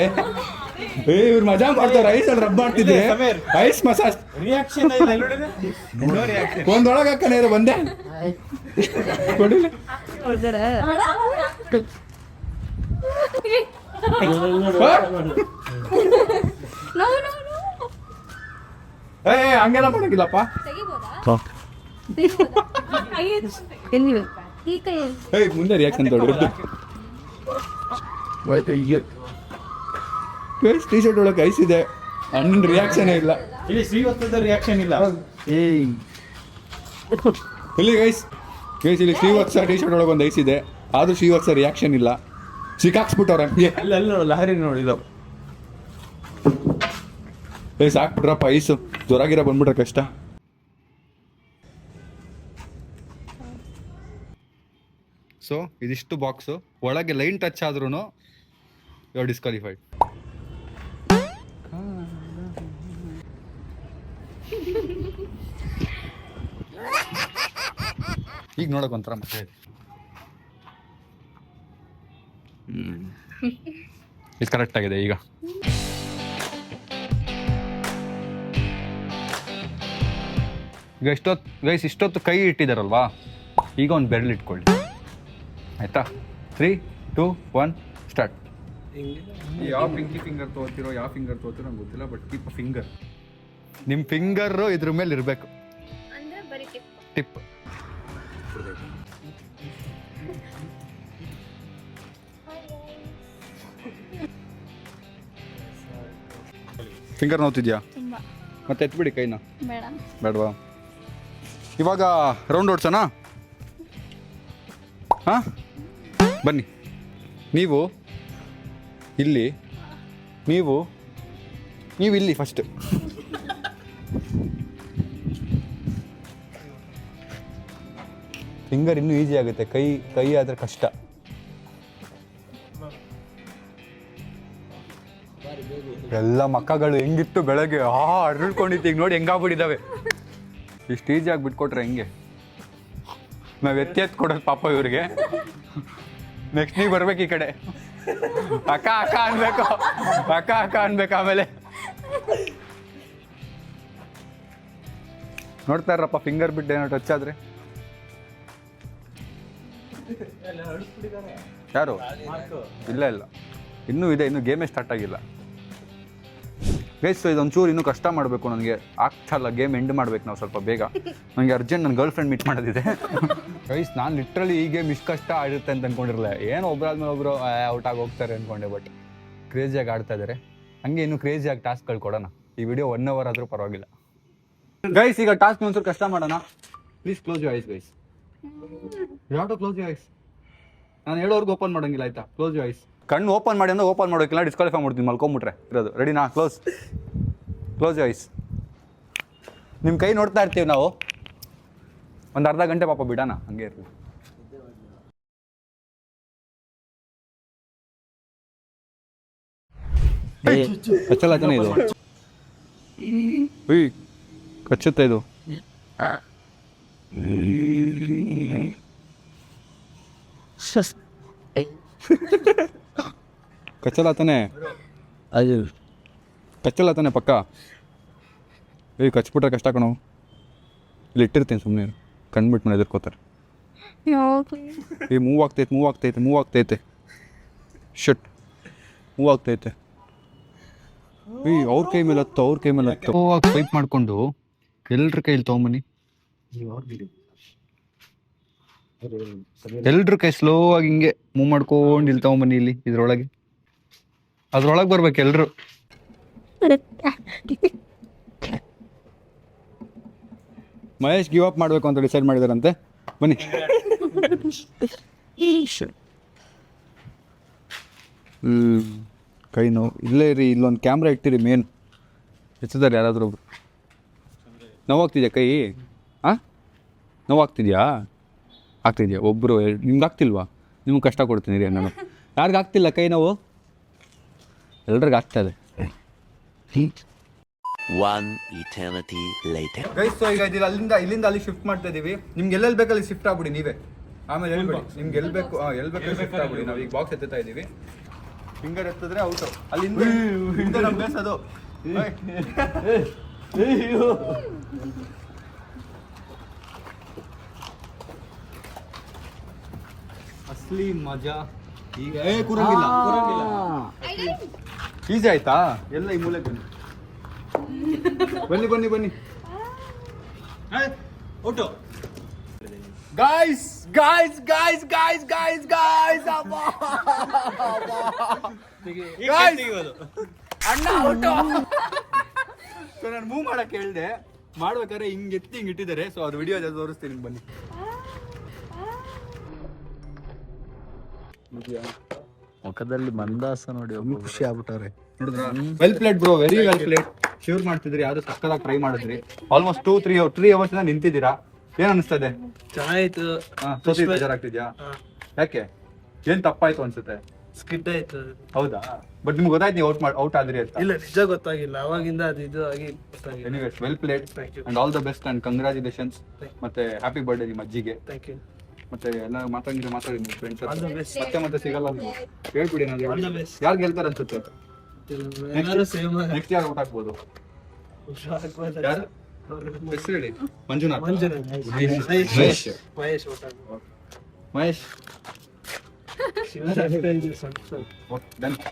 ಇವ್ರು ಮಜಾ ಮಾಡ್ತಾರೆ. ಐಸ್ ಅಲ್ಲಿ ರಬ್ ಮಾಡ್ತಿದ್ದೆ, ಐಸ್ ಮಸಾಜ್. ಒಂದೊಳಗೆ ಹಾಕನೇ ಇರೋ ಬಂದೆ ಕೊಡಿಲ್ಲ. ಹಂಗೆಲ್ಲ ಮಾಡಂಗಿಲ್ಲಪ್ಪ. ಮುಂದೆ ರಿಯಾಕ್ಷನ್ ತೊಗೊಳ್ಳಿ. ಟಿ ಶರ್ಟ್ ಒಳಗೆ ಐಸ್ ಇದೆ, ಅಣ್ಣನ ರಿಯಾಕ್ಷನ್ ಇಲ್ಲ. ಇಲ್ಲಿ ಶ್ರೀವತ್ಸದ ರಿಯಾಕ್ಷನ್ ಇಲ್ಲ. ಇಲ್ಲಿ ಗೈಸ್ ಇಲ್ಲಿ ಶ್ರೀವತ್ಸ ಟಿ ಶರ್ಟ್ ಒಳಗೆ ಒಂದು ಐಸ್ ಇದೆ, ಆದ್ರೂ ಶ್ರೀವತ್ಸ ರಿಯಾಕ್ಷನ್ ಇಲ್ಲ. ಸಿಕ್ಕಾಕ್ಸ್ಬಿಟ್ಟವ್ರೆ ಹಂಗೆ. ಅಲ್ಲ ಲಹರಿ ನೋಡಿದ. ಸಾಕ್ಬಿಟ್ರಪ್ಪ ಐಸು, ಜ್ವರಾಗಿರ ಬಂದ್ಬಿಟ್ರೆ ಕಷ್ಟ. ಸೊ ಇದಿಷ್ಟು ಬಾಕ್ಸು, ಒಳಗೆ ಲೈನ್ ಟಚ್ ಆದ್ರೂ ಯು ಆರ್ ಡಿಸ್ಕ್ವಾಲಿಫೈಡ್. ಈಗ ನೋಡಕ್ ಒಂಥರ ಮತ್ತೆ ಇದು ಕರೆಕ್ಟ್ ಆಗಿದೆ. ಈಗ ಇಷ್ಟೊತ್ತು ಕೈ ಇಟ್ಟಿದಾರಲ್ವಾ, ಈಗ ಒಂದು ಬೆರಳು ಇಟ್ಕೊಳ್ಳಿ ಆಯ್ತಾ. 3, 2, 1 ಸ್ಟಾರ್ಟ್. ಯಾವ ಪಿಂಕಿ ಫಿಂಗರ್ ತಗೋತಿರೋ, ಯಾವ ಫಿಂಗರ್ ತಗೋತಿರೋ ನಂಗೆ ಗೊತ್ತಿಲ್ಲ, ಬಟ್ ಕೀಪ್ ಅ ಫಿಂಗರ್. ನಿಮ್ಮ ಫಿಂಗರು ಇದ್ರ ಮೇಲೆ ಇರಬೇಕು. ಟಿಪ್. ಫಿಂಗರ್ ನೋವ್ತಿದ್ಯಾ? ಮತ್ತೆ ಎತ್ಬಿಡಿ ಕೈನ. ಬೇಡವಾ? ಇವಾಗ ರೌಂಡ್ ಓಡ್ಸೋಣ. ಹಾಂ, ಬನ್ನಿ. ನೀವು ಇಲ್ಲಿ, ನೀವು ಇಲ್ಲಿ ಫಸ್ಟ್. ಫಿಂಗರ್ ಇನ್ನೂ ಈಸಿ ಆಗುತ್ತೆ, ಕೈ ಆದರೆ ಕಷ್ಟ. ಎಲ್ಲ ಮಕ್ಕಗಳು ಹೆಂಗಿತ್ತು ಬೆಳಗ್ಗೆ, ಅರಳ್ಕೊಂಡಿತ್ತು. ಈಗ ನೋಡಿ ಹೆಂಗಾಗ್ಬಿಟ್ಟಿದ್ದಾವೆ. ಇಷ್ಟು ಈಸಿಯಾಗಿ ಬಿಟ್ಕೊಟ್ರೆ ಹೆಂಗೆ? ನಾವು ಎತ್ತಿ ಕೊಡೋದು ಪಾಪ ಇವ್ರಿಗೆ. ನೆಕ್ಸ್ಟ್ ನೀವು ಬರ್ಬೇಕು ಈ ಕಡೆ. ಅಕ್ಕ ಅಕ್ಕ ಅನ್ಬೇಕು, ಅಕ್ಕ ಅನ್ಬೇಕು. ಆಮೇಲೆ ನೋಡ್ತಾ ಇರಪ್ಪ, ಫಿಂಗರ್ ಬಿಟ್ಟು ಏನೋ ಟಚ್ ಆದ್ರೆ. ಯಾರು? ಇಲ್ಲ ಇನ್ನೂ ಇದೆ, ಇನ್ನೂ ಗೇಮೇ ಸ್ಟಾರ್ಟ್ ಆಗಿಲ್ಲ ಗೈಸ್. ಇದೊಂಚೂರು ಇನ್ನೂ ಕಷ್ಟ ಮಾಡಬೇಕು ನನಗೆ, ಆಗ್ತಾಯಿಲ್ಲ. ಗೇಮ್ ಎಂಡ್ ಮಾಡ್ಬೇಕು ನಾವು ಸ್ವಲ್ಪ ಬೇಗ. ನನಗೆ ಅರ್ಜೆಂಟ್ ನನ್ನ ಗರ್ಲ್ ಫ್ರೆಂಡ್ ಮೀಟ್ ಮಾಡೋದಿದೆ ಗೈಸ್. ನಾನು ಲಿಟ್ರಲಿ ಈ ಗೇಮ್ ಇಷ್ಟು ಕಷ್ಟ ಆಗುತ್ತೆ ಅಂತ ಅಂದ್ಕೊಂಡಿರಲಿಲ್ಲ. ಏನು ಒಬ್ಬರಾದ್ಮೇಲೆ ಒಬ್ಬರು ಔಟ್ ಆಗಿ ಹೋಗ್ತಾರೆ ಅಂದ್ಕೊಂಡೆ, ಬಟ್ ಕ್ರೇಜಿಯಾಗಿ ಆಡ್ತಾ ಇದ್ದಾರೆ. ಹಂಗೆ ಇನ್ನೂ ಕ್ರೇಜಿಯಾಗಿ ಟಾಸ್ಕ್ಗಳು ಕೊಡೋಣ. ಈ ವಿಡಿಯೋ 1 hour ಆದರೂ ಪರವಾಗಿಲ್ಲ ಗೈಸ್. ಈಗ ಟಾಸ್ಕ್ ಒಂಚೂರು ಕಷ್ಟ ಮಾಡೋಣ. Please close you eyes guys. ಯಾವ ಟು ಕ್ಲೋಸ್ ಯು ಐಸ್? ನಾನು ಹೇಳೋರ್ಗು ಓಪನ್ ಮಾಡೋಂಗಿಲ್ಲ ಆಯ್ತಾ? Close you eyes. ಕಣ್ಣು ಓಪನ್ ಮಾಡಿ ಅಂದ್ರೆ ಓಪನ್ ಮಾಡೋಕ್ಕಿಲ್ಲ, ಡಿಸ್ಕ್ವಾಲಿಫೈ ಮಾಡ್ತೀನಿ. ಮಲ್ಕೊಂಬಿಟ್ರೆ ಇರೋದು. ರೆಡಿನಾ? Close you eyes. ನಿಮ್ಮ ಕೈ ನೋಡ್ತಾ ಇರ್ತೀವಿ ನಾವು. ಒಂದು ಅರ್ಧ ಗಂಟೆ ಪಾಪ ಬಿಡೋಣ, ಹಂಗೆ ಇರ್ತೀವಿ. ಕಚ್ಚಲ್ಲ ತಾನೆ ಇದು? ಕಚ್ಚುತ್ತೆ ಇದು. ಕಚ್ಚಲ್ಲ ತಾನೆ? ಕಚ್ಚಲ್ಲ ತಾನೆ ಪಕ್ಕ? ಕಚ್ಬಿಟ್ರೆ ಕಷ್ಟ ಕಣೋ. ಇಲ್ಲಿ ಇಟ್ಟಿರ್ತೀನಿ ಸುಮ್ಮನೆ, ಕಣ್ಬಿಟ್ಟು ಮೇಲೆ ಎದುರ್ಕೋತಾರೆ. ಈ ಮೂವ್ ಆಗ್ತೈತೆ ಶಟ್ ಮೂವ್ ಆಗ್ತೈತೆ. ಅವ್ರ ಕೈ ಮೇಲೆ ಹತ್ತು ಸ್ವೈಪ್ ಮಾಡ್ಕೊಂಡು ಎಲ್ರ ಕೈಲಿ ತೊಗೊಂಬನ್ನಿ. ಎಲ್ರ ಕೈ ಸ್ಲೋ ಆಗಿ ಹಿಂಗೆ ಮೂವ್ ಮಾಡ್ಕೊಂಡು ಇಲ್ಲಿ ತೊಗೊಂಬನ್ನಿ. ಇಲ್ಲಿ ಇದ್ರೊಳಗೆ ಬರ್ಬೇಕು ಎಲ್ರು. ಮಹೇಶ್ ಗಿವ್ ಅಪ್ ಮಾಡಬೇಕು ಅಂತ ಡಿಸೈಡ್ ಮಾಡಿದಾರಂತೆ. ಬನ್ನಿ. ಕೈ ನೋವು ಇಲ್ಲೇ ಇರಿ. ಇಲ್ಲೊಂದು ಕ್ಯಾಮ್ರಾ ಇಟ್ಟಿರಿ. ಮೇನ್ ಎತ್ತಿದ್ದಾರೆ ಯಾರಾದರೂ ಒಬ್ರು. ನೋವಾಗ್ತಿದ್ಯಾ ಕೈ? ಹಾಂ ನೋವಾಗ್ತಿದ್ಯಾ? ಆಗ್ತಿದ್ಯಾ? ಒಬ್ಬರು ನಿಮ್ಗೆ ಆಗ್ತಿಲ್ವಾ? ನಿಮ್ಗೆ ಕಷ್ಟ ಕೊಡ್ತೀನಿ ರೀ ನಾನು. ಯಾರಿಗೂ ಆಗ್ತಿಲ್ಲ ಕೈ ನೋವು? ಎಲ್ರಿಗೂ ಆಗ್ತದೆ. ಗೈಸ್, ಸೊ ಈಗ ಇಲ್ಲಿಂದ ಅಲ್ಲಿ ಶಿಫ್ಟ್ ಮಾಡ್ತಾ ಇದೀವಿ. ನಿಮ್ಗೆ ಎಲ್ಲೆಲ್ಲಿ ಬೇಕಲ್ಲಿ ಶಿಫ್ಟ್ ಆಗ್ಬಿಡಿ ನೀವೇ. ಆಮೇಲೆ ಹೇಳ್ಬೇಡಿ ನಿಮ್ಗೆ ಎಲ್ಲಿ ಬೇಕು ಶಿಫ್ಟ್ ಆಗ್ಬಿಡಿ. ನಾವು ಈಗ ಬಾಕ್ಸ್ ಎತ್ತುತ್ತಾ ಇದೀವಿ. ಫಿಂಗರ್ ಎತ್ತಿದ್ರೆ ಔಟು. ಅಲ್ಲಿ ಹಿಂದೆ ನಮ್ಮ ಬೇಸ್ ಅದು. ಅಸ್ಲಿ ಮಜಾ ಈಗ ಕೂರಂಗಿಲ್ಲ. ಈಸಿ ಆಯ್ತಾ? ಎಲ್ಲ ಈ ಮೂಲೆ ಬನ್ನಿ ಔಟು. ಗಾಯ್ಸ್ ಅಣ್ಣ ಔಟು. ಸೊ ನಾನು ಮೂವ್ ಮಾಡಕ್ಕೆ ಹೇಳ್ದೆ, ಮಾಡ್ಬೇಕಾದ್ರೆ ಹಿಂಗೆ ಎತ್ತಿ ಹಿಂಗೆ ಇಟ್ಟಿದ್ದಾರೆ. ಸೊ ಅದು ವಿಡಿಯೋ ತೋರಿಸ್ತೀನಿ, ಬನ್ನಿ. ಮುಖದಲ್ಲಿ ಮಂದಾಸ ನೋಡಿ, ಖುಷಿ ಆಗ್ಬಿಟ್ಟವ್ರೆ. Well played bro, very well played. Sure ಮಾಡ್ತಿದ್ರಿ, ಯಾವ್ದು ಸಕ್ಕದಾಗಿ ಟ್ರೈ ಮಾಡಿದ್ರಿ. ಆಲ್ಮೋಸ್ಟ್ 2-3 ಅವರ್ಸ್ ನಿಂತಿದ್ದೀರಾ. ಏನ್ ಅನಿಸ್ತದೆ? ಚೆನ್ನಾಗಿತ್ತು. ಬೇಜಾರಾಗ್ತಿದ್ಯಾ? ಯಾಕೆ? ಏನ್ ತಪ್ಪಾಯ್ತು ಅನ್ಸುತ್ತೆ? ಸ್ಕಿಡ್ ಆಯ್ತು. ಹೌದಾ? ಬಟ್ ನಿಮ್ಗೆ ಗೊತ್ತಾಯ್ತು ನೀವು ಔಟ್ ಆದ್ರಿ ಅಂತ? ಇಲ್ಲ, ನಿಜ ಗೊತ್ತಾಗಿಲ್ಲ. ಅವಾಗಿಂದ ಅದು ಇದು ಆಗಿ ಗೊತ್ತಾಗಿಲ್ಲ. Anyways, well played and all the best and congratulations. ಮತ್ತೆ ಹ್ಯಾಪಿ ಬರ್ಡೇ ನಿಮ್ಮ ಅಜ್ಜಿಗೆ. Thank you. ಮತ್ತೆ ಎಲ್ಲ ಮಾತಾಡಿ ನಿಮ್ಮ ಫ್ರೆಂಡ್ಸ್ ಮತ್ತೆ ಸಿಗಲ್ಲ ನೀವು. ಹೇಳ್ಬಿಡಿ ಯಾರು ಗೆಲ್ತಾರೆ ಅನ್ಸುತ್ತೆ? ನೆಕ್ಸ್ಟ್ ಯಾರು ಔಟ್ ಆಗ್ಬೋದು? ಯಾರು? ಹೆಸರು ಹೇಳಿ. ಮಂಜುನಾಥ್. ಮಹೇಶ್.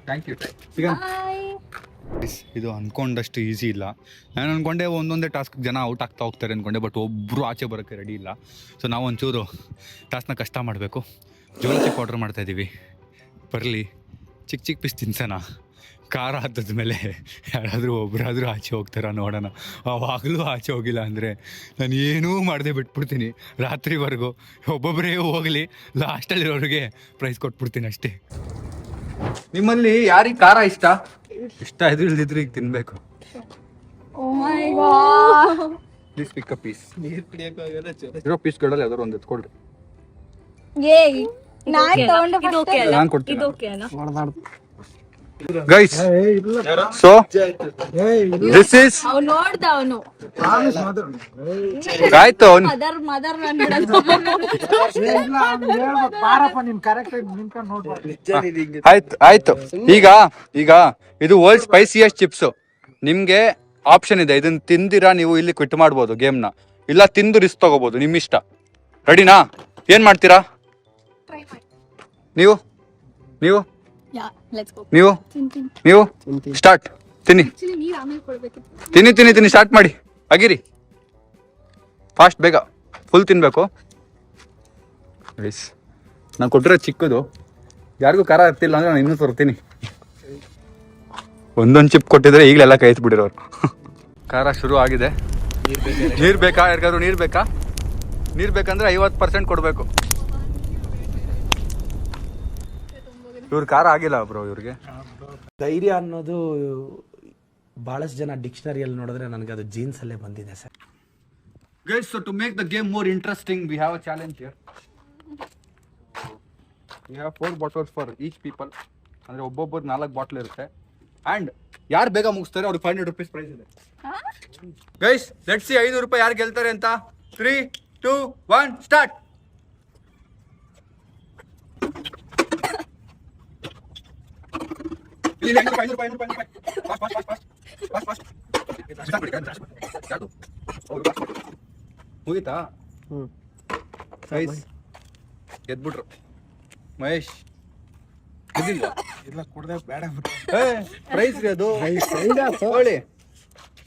Thank you. ಇದು ಅನ್ಕೊಂಡಷ್ಟು ಈಸಿ ಇಲ್ಲ. ನಾನು ಅನ್ಕೊಂಡೆ ಒಂದೊಂದೇ ಟಾಸ್ಕ್ ಜನ ಔಟ್ ಆಗ್ತಾ ಹೋಗ್ತಾರೆ ಅನ್ಕೊಂಡೆ, ಬಟ್ ಒಬ್ಬರು ಆಚೆ ಬರೋಕ್ಕೆ ರೆಡಿ ಇಲ್ಲ. ಸೊ ನಾವು ಒಂಚೂರು ಟಾಸ್ಕ್ನ ಕಷ್ಟ ಮಾಡಬೇಕು. ಜೋಳ ಚಿಪ್ ಆರ್ಡರ್ ಮಾಡ್ತಾ ಇದ್ದೀವಿ. ಬರಲಿ, ಚಿಕ್ಕ ಪೀಸ್ ತಿನ್ಸೋಣ. ಖಾರ ಹತ್ತದ ಮೇಲೆ ಯಾರಾದರೂ ಒಬ್ಬರಾದರೂ ಆಚೆ ಹೋಗ್ತಾರ ನೋಡೋಣ. ಆವಾಗಲೂ ಆಚೆ ಹೋಗಿಲ್ಲ ಅಂದರೆ ನಾನು ಏನೂ ಮಾಡದೆ ಬಿಟ್ಬಿಡ್ತೀನಿ ರಾತ್ರಿವರೆಗೂ. ಒಬ್ಬೊಬ್ಬರೇ ಹೋಗಲಿ, ಲಾಸ್ಟಲ್ಲಿರೋರಿಗೆ ಪ್ರೈಸ್ ಕೊಟ್ಬಿಡ್ತೀನಿ ಅಷ್ಟೇ. ನಿಮ್ಮಲ್ಲಿ ಯಾರಿಗೆ ಖಾರ ಇಷ್ಟ ಇದ್ರು ಇಲ್ದಿದ್ರು ಈಗ ತಿನ್ಬೇಕು. Please pick a piece. ಇರೋ ಪೀಸ್ಗಳಲ್ಲಿ ಯಾವ್ದಾದ್ರು ಒಂದು ಎತ್ಕೊಳ್ರಿ. ನಾನು ಕೊಡ್ತೀನಿ. ಗೈಸ್, ಸೊ ದಿಸ್ ಇಸ್ ಆಯ್ತು. ಆಯ್ತು. ಈಗ ಇದು ವರ್ಲ್ಡ್ ಸ್ಪೈಸಿಯಸ್ಟ್ ಚಿಪ್ಸ್. ನಿಮ್ಗೆ ಆಪ್ಷನ್ ಇದೆ. ಇದನ್ನ ತಿಂದಿರಾ ನೀವು ಇಲ್ಲಿ ಕ್ವಿಟ್ ಮಾಡ್ಬೋದು ಗೇಮ್ನ, ಇಲ್ಲ ತಿಂದು ರಿಸ್ಕ್ ತಗೋಬಹುದು. ನಿಮ್ ಇಷ್ಟ. ರೆಡಿನಾ? ಏನ್ ಮಾಡ್ತೀರಾ ನೀವು? ನೀವು ಸ್ಟಾರ್ಟ್. ತಿನ್ನಿ ಸ್ಟಾರ್ಟ್ ಮಾಡಿ. ಆಗಿರಿ ಫಾಸ್ಟ್, ಬೇಗ ಫುಲ್ ತಿನ್ಬೇಕು. ನಾನು ಕೊಟ್ಟಿರೋ ಚಿಕ್ಕದು ಯಾರಿಗೂ ಖಾರ ಇರ್ತಿಲ್ಲ ಅಂದ್ರೆ ನಾನು ಇನ್ನೂ ತರ್ತೀನಿ. ಒಂದೊಂದು ಚಿಪ್ ಕೊಟ್ಟಿದ್ರೆ ಈಗಲೆಲ್ಲ ಕೈ ಬಿಡಿರೋರು. ಖಾರ ಶುರು ಆಗಿದೆ. ನೀರು ಬೇಕಾ? ಯಾರಿಗಾದ್ರು ನೀರು ಬೇಕಾ? ನೀರು ಬೇಕಂದ್ರೆ 50% ಕೊಡಬೇಕು. ಇವ್ರ ಖಾರ ಆಗಿಲ್ಲ ಬ್ರೋ. ಇವ್ರಿಗೆ ಧೈರ್ಯ ಅನ್ನೋದು ಬಹಳಷ್ಟು ಜನ ಡಿಕ್ಷನರಿಯಲ್ಲಿ ನೋಡಿದ್ರೆ ನನಗೆ ಅದು ಜೀನ್ಸ್ ಅಲ್ಲೇ ಬಂದಿದೆ sir. Guys, so to make the game more interesting we have a challenge here. We have 4 bottles for each people. ಅಂದ್ರೆ ಒಬ್ಬೊಬ್ಬರು 4 ಬಾಟಲ್ ಇರುತ್ತೆ. ಅಂಡ್ ಯಾರು ಬೇಗ ಮುಗಿಸ್ತಾರೆ ಅವ್ರಿಗೆ 500 ರೂಪೀಸ್ ಪ್ರೈಸ್ ಇದೆ. ಗೈಸ್, ಲೆಟ್ಸ್ ಸಿ 500 ರೂಪಾಯಿ ಯಾರು ಗೆಲ್ತಾರೆ ಅಂತ. 3, 2, 1 ಸ್ಟಾರ್ಟ್. ಮುಗಿತಾ? ಗೆದ್ಬಿಟ್ರು ಮಹೇಶ್ ಗೆದ್ದಿಲ್ವಾ? ಇಲ್ಲ ಕುಡ್ದೆ ಬೇಡ ಪ್ರೈಸ್ ರೀ ಅದು ಹೇಳಿ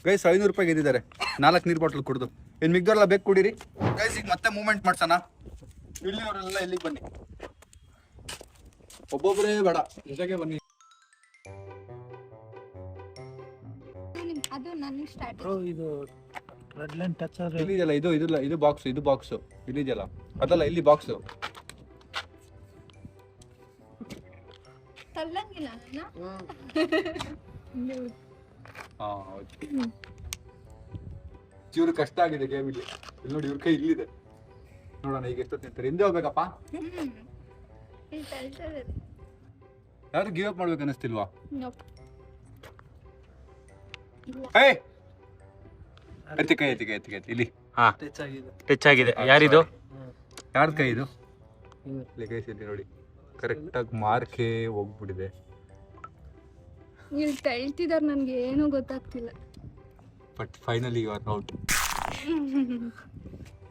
ಗೈಸ್ 500 ರೂಪಾಯಿ ಗೆದ್ದಿದ್ದಾರೆ 4 ನೀರು ಬಾಟ್ಲ್ ಕುಡ್ದು. ಇನ್ನು ಮಿಗ್ದವ್ರೆಲ್ಲ ಬೇಕು ಕುಡೀರಿ ಗೈಸ್. ಈಗ ಮತ್ತೆ ಮೂವ್ಮೆಂಟ್ ಮಾಡ್ಸೋಣ. ಇಲ್ಲಿನವರೆಲ್ಲ ಎಲ್ಲಿಗೆ ಬನ್ನಿ, ಒಬ್ಬೊಬ್ಬರೇ ಬೇಡ, ಜೊತೆಗೆ ಬನ್ನಿ. ಅದು ನನಗೆ ಸ್ಟಾರ್ಟ್ ಇದು ರೆಡ್ ಲೈನ್ ಟಚ್ ಆದ್ರೆ ಇಲ್ಲಿದೆಯಲ್ಲ ಇದು ಬಾಕ್ಸ್, ಇದು ಬಾಕ್ಸ್ ಇಲ್ಲಿದೆಯಲ್ಲ ಅದಲ್ಲ, ಇಲ್ಲಿ ಬಾಕ್ಸ್. ತಳ್ಳಂಗಿಲ್ಲ ಇವ್ರು ಕಷ್ಟ ಆಗಿದೆ ಗೇಮ್ ಇಲ್ಲಿ ನೋಡಿ, ಇವ್ರ ಕೈ ಇಲ್ಲಿದೆ ನೋಡೋಣ. ಈಗ ಎಷ್ಟು ತಿಂತಾರೆ, ಹಿಂದೆ ಹೋಗ್ಬೇಕಪ್ಪ. ಯಾರು ಗಿವ್ ಅಪ್ ಮಾಡ್ಬೇಕು ಅನಿಸ್ತಿಲ್ವಾ? ಎತ್ತಿ ಕೈ ಇಲ್ಲಿ. ಟಚ್ ಆಗಿದೆ. ಯಾರಿದು? ಯಾರ ಕೈ ಇದು? ಇಲ್ಲಿ ಕೈ ಇಲ್ಲಿ ನೋಡಿ, ಕರೆಕ್ಟಾಗಿ ಮಾರ್ಕೆ ಹೋಗ್ಬಿಟ್ಟಿದೆ. ಇಲ್ಲಿ ತಳ್ತಿದಾರೆ, ನನಗೆ ಏನೂ ಗೊತ್ತಾಗ್ತಿಲ್ಲ. But finally you are out.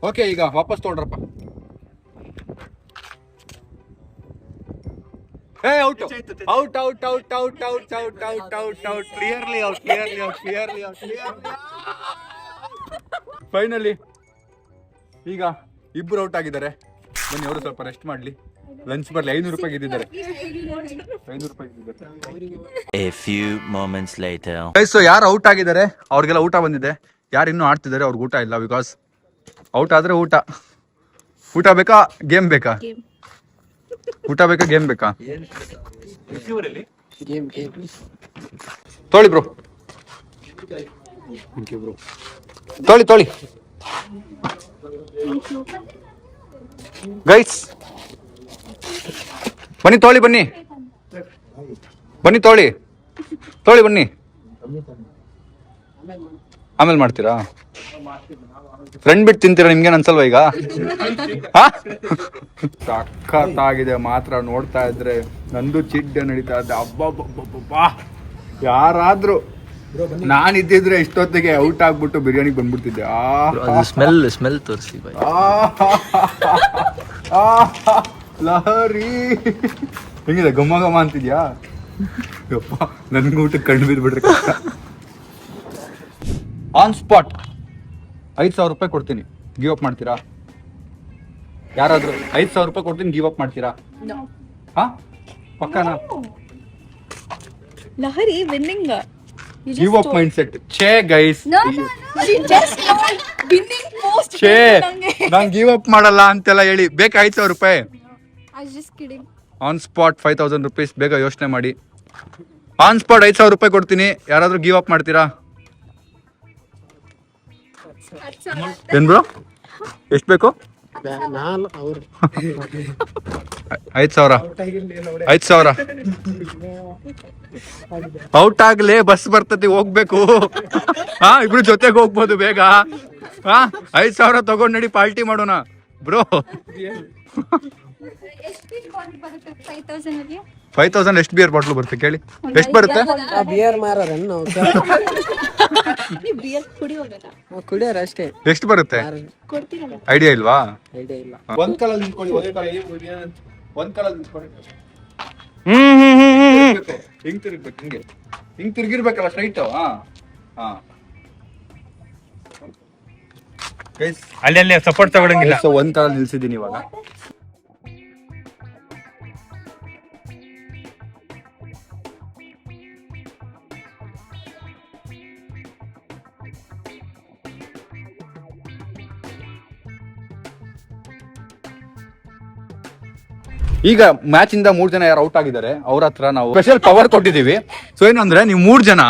Okay, ಈಗ ವಾಪಸ್ ತೊಗೊಂಡ್ರಪ್ಪ. ಫೈನಲಿ ಈಗ ಇಬ್ರು ಔಟ್ ಆಗಿದ್ದಾರೆ. ಬನ್ನಿ, ಅವರು ಸ್ವಲ್ಪ ರೆಸ್ಟ್ ಮಾಡ್ಲಿ, ಲಂಚ್ ಬರ್ಲಿ. 500 ರೂಪಾಯಿ ಗೆದ್ದಿದ್ದಾರೆ. 500 ರೂಪಾಯಿ ಗೆದ್ದಿದ್ದಾರೆ. ಸೊ ಯಾರು ಔಟ್ ಆಗಿದ್ದಾರೆ ಅವ್ರಿಗೆಲ್ಲ ಊಟ ಬಂದಿದೆ. ಯಾರು ಇನ್ನೂ ಆಡ್ತಿದ್ದಾರೆ ಅವ್ರಿಗೆ ಊಟ ಇಲ್ಲ. ಬಿಕಾಸ್ ಔಟ್ ಆದ್ರೆ ಊಟ ಬೇಕಾ ಗೇಮ್ ಬೇಕಾ? ಊಟ ಬೇಕಾ ಗೇಮ್ ಬೇಕಾ? ತೊಳಿ ಬ್ರೋ, ತೊಳಿ ಗೈಸ್, ಬನ್ನಿ ತೊಳಿ, ಬನ್ನಿ ತೊಳಿ ಬನ್ನಿ. ಆಮೇಲೆ ಮಾಡ್ತೀರಾ? ಫ್ರೆಂಡ್ ಬಿಟ್ಟು ತಿಂತೀರಾ? ನಿಮ್ಗೇನು ಅನ್ಸಲ್ವಾ ಈಗ? ಸಖತ್ತಾಗಿದೆ ಮಾತ್ರ, ನೋಡ್ತಾ ಇದ್ರೆ ನಂದು ಚಿಡ್ಡ ನಡೀತಾ ಇದ್ದೆ. ಅಬ್ಬಬ್ಬಬ್ಬಾ, ಯಾರಾದ್ರೂ ನಾನಿದ್ದಿದ್ರೆ ಇಷ್ಟೊತ್ತಿಗೆ ಔಟ್ ಆಗ್ಬಿಟ್ಟು ಬಿರಿಯಾನಿ ಬಂದ್ಬಿಡ್ತಿದ್ದೆ. ಸ್ಮೆಲ್ ತೋರಿಸಿ ಲಹರಿ ಹೆಂಗಿದೆ? ಘಮ ಘಮ ಅಂತಿದ್ಯಾ? ಯಪ್ಪ, ನನ್ಗೂ ಊಟಕ್ಕೆ ಕಣ್ಣು ಬಿದ್ಬಿಟ್ರೆ. ಆನ್ ಸ್ಪಾಟ್ 5,000 ರೂಪಾಯಿ ಕೊಡ್ತೀನಿ, ಗಿವ್ ಅಪ್ ಮಾಡ್ತೀರಾ? ಯಾರಾದ್ರೂ 5,000 ರೂಪಾಯಿ ಕೊಡ್ತೀನಿ, ಗಿವ್ ಅಪ್ ಮಾಡ್ತೀರಾ? ಹಾ, ಪಕ್ಕನಾ? Lahari winning give up mind set. ಛೇ ಗೈಸ್, ಛೇ, ನಾನ್ ಗಿವ್ ಅಪ್ ಮಾಡಲ್ಲ ಅಂತೆಲ್ಲ ಹೇಳಿ. ಬೇಕಾ 5,000 ರೂಪಾಯಿ? On spot 5,000 rupees. ಬೇಗ ಯೋಚನೆ ಮಾಡಿ. ಆನ್ ಸ್ಪಾಟ್ 5,000 ರೂಪಾಯಿ ಕೊಡ್ತೀನಿ, ಯಾರಾದ್ರೂ ಗಿವ್ ಅಪ್ ಮಾಡ್ತೀರಾ? ಏನ್ ಬ್ರೋ, ಎಷ್ಟು ಬೇಕು? 5,000. ಔಟ್ ಆಗ್ಲೇ, ಬಸ್ ಬರ್ತದೆ, ಹೋಗ್ಬೇಕು. ಇಬ್ರು ಜೊತೆಗೆ ಹೋಗ್ಬೋದು ಬೇಗ. 5,000 ತಗೊಂಡ್ ನಡಿ, ಪಾರ್ಟಿ ಮಾಡೋಣ ಬ್ರೋ. 5,000 ಎಷ್ಟು ಬಿಯರ್ ಬಾಟ್ಲು ಬರುತ್ತೆ ಕೇಳಿ? ಎಷ್ಟು ಬರುತ್ತೆ? ಬಿಯರ್ ಮಾರನ್ನು ಕುಡಿಯೋರು ಅಷ್ಟೇ. ಎಷ್ಟು ಬರುತ್ತೆ? ಐಡಿಯಾ ಇಲ್ವಾ? ಐಡಿಯಾ ಇಲ್ಲ. ಒಂದ್ ಕಾಲಲ್ಲಿ ನಿಂತ್ಕೊಳ್ಳಿ, ಒಂದ್ ಕಾಲಲ್ಲಿ ನಿಂತ್ಕೊಳ್ಳಿ. ಹಿಂಗ್ ತಿರುಗ್ಬೇಕು, ಹಿಂಗ್ ತಿರುಗಿರ್ಬೇಕಲ್ಲ ಸ್ಟ್ರೈಟ್. ಅಲ್ಲಿ ಸಪೋರ್ಟ್ ತಗೊಳಂಗಿಲ್ಲ. ಸೊ ಒಂದ್ ಕಾಲಲ್ಲಿ ನಿಲ್ಸಿದ್ದೀನಿ ಇವಾಗ. ಈಗ ಮ್ಯಾಚ್ ಇಂದ 3 ಜನ ಯಾರು ಔಟ್ ಆಗಿದ್ದಾರೆ ಅವ್ರ ಹತ್ರ ನಾವು ಸ್ಪೆಷಲ್ ಪವರ್ ಕೊಟ್ಟಿದ್ದೀವಿ. ಸೊ ಏನಂದ್ರೆ, ನೀವು 3 ಜನ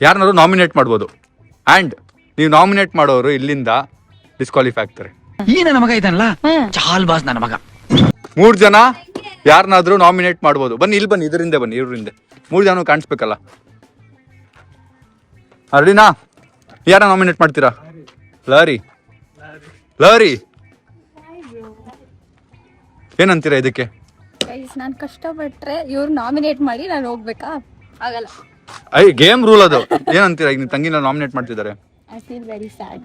ಯಾರನ್ನಾದ್ರು ನಾಮಿನೇಟ್ ಮಾಡ್ಬೋದು. ಅಂಡ್ ನೀವು ನಾಮಿನೇಟ್ ಮಾಡೋರು ಇಲ್ಲಿಂದ ಡಿಸ್ಕ್ವಾಲಿಫೈ ಆಗ್ತಾರೆ. ಈ ನನ್ನ ಮಗ ಇದ್ದಾನಲ್ಲ, ಚಾಲ್ ಬಾಸ್ ನನ್ನ ಮಗ. 3 ಜನ ಯಾರನ್ನಾದ್ರೂ ನಾಮಿನೇಟ್ ಮಾಡ್ಬೋದು. ಬನ್ನಿ, ಇಲ್ಲಿ ಬನ್ನಿ, ಇದರಿಂದ ಬನ್ನಿ, ಇವ್ರಿಂದ 3 ಜನ ಕಾಣಿಸ್ಬೇಕಲ್ಲ. ಅರ್ಡಿನಾ, ಯಾರ ನಾಮಿನೇಟ್ ಮಾಡ್ತೀರಾ? ಲಹರಿ ಏನಂತೀರಾ ಇದಕ್ಕೆ? ನಾನು ಕಷ್ಟಪಟ್ರೆ ಇವ್ರು ನಾಮಿನೇಟ್ ಮಾಡಿ ನಾನು ಹೋಗ್ಬೇಕಾ? ಆಗಲ್ಲ. ಗೇಮ್ ರೂಲ್ ಅದು. ಏನಂತೀರಾ? ಈಗ ನಿಮ್ ತಂಗಿನ ನಾಮಿನೇಟ್ ಮಾಡ್ತಿದ್ದಾರೆ. I feel very sad.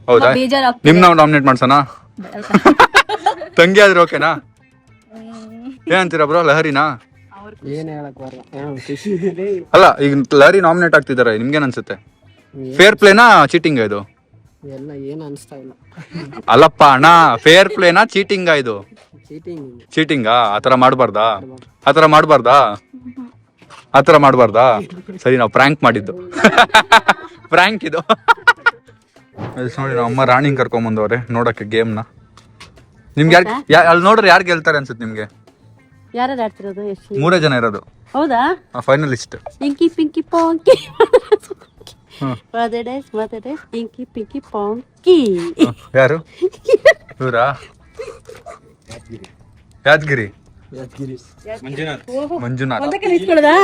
ಹೌದಾ? ನಿಮ್ ನಾವು ನಾಮಿನೇಟ್ ಮಾಡ್ಸೋಣ? ತಂಗಿ ಆದ್ರೆ ಓಕೆನಾ? ಏನಂತೀರಾ ಬ್ರೋ, ಲಹರಿನಾ? ಏನ್ ಹೇಳಕ್ ಬರಲ್ಲ. ಅಲ್ಲ, ಈಗ ಲಹರಿ ನಾಮಿನೇಟ್ ಆಗ್ತಿದ್ದಾರೆ, ನಿಮ್ಗೇನ್ ಅನ್ಸುತ್ತೆ? ಫೇರ್ ಪ್ಲೇನಾ ಚೀಟಿಂಗ್ ಇದು? ಎಲ್ಲ ಏನ್ ಅನ್ಸ್ತಾ ಇಲ್ಲ. ಅಲ್ಲಪ್ಪ ಅಣ್ಣ, ಫೇರ್ ಪ್ಲೇನಾ ಚೀಟಿಂಗಾ ಇದು? ಚೀಟಿಂಗ್. ಚೀಟಿಂಗಾ? ಆತರ ಮಾಡ್ಬಾರ್ದಾ? ಆತರ ಮಾಡ್ಬಾರ್ದಾ? ಆತರ ಮಾಡ್ಬಾರ್ದಾ? ಸರಿ, ನಾವು ಪ್ರ್ಯಾಂಕ್ ಮಾಡಿದ್ದು. ಪ್ರ್ಯಾಂಕ್ ಇದು. ನೋಡಿ, ನಾವು ಅಮ್ಮ ರಾಣಿಂಗ್ ಕರ್ಕೊಂಬಂದವ್ರೆ ನೋಡಕ್ಕೆ ಗೇಮ್ನ. ನಿಮ್ಗೆ ಅಲ್ಲಿ ನೋಡ್ರಿ ಯಾರು ಗೆಲ್ತಾರೆ ಅನ್ಸುತ್ತೆ ನಿಮ್ಗೆ? ಯಾರು ಆಡ್ತಿರೋದು? ಎಷ್ಟು? 3 ಜನ ಇರೋದು. ಹೌದಾ? ಫೈನಲಿಸ್ಟ್. ಇಂಕಿ ಪಿಂಕಿ ಪಾಂಕಿ. ಮದಡೆ ಇಂಕಿ ಪಿಂಕಿ ಪಾಂಕಿ. ಯಾರು ಇವರಾ? ಯಾದಗಿರಿ ಮಂಜುನಾಥ್. ಒಂದಕ್ಕೆ ನಿಂತ್ಕೊಳ್ಳೋದಾ?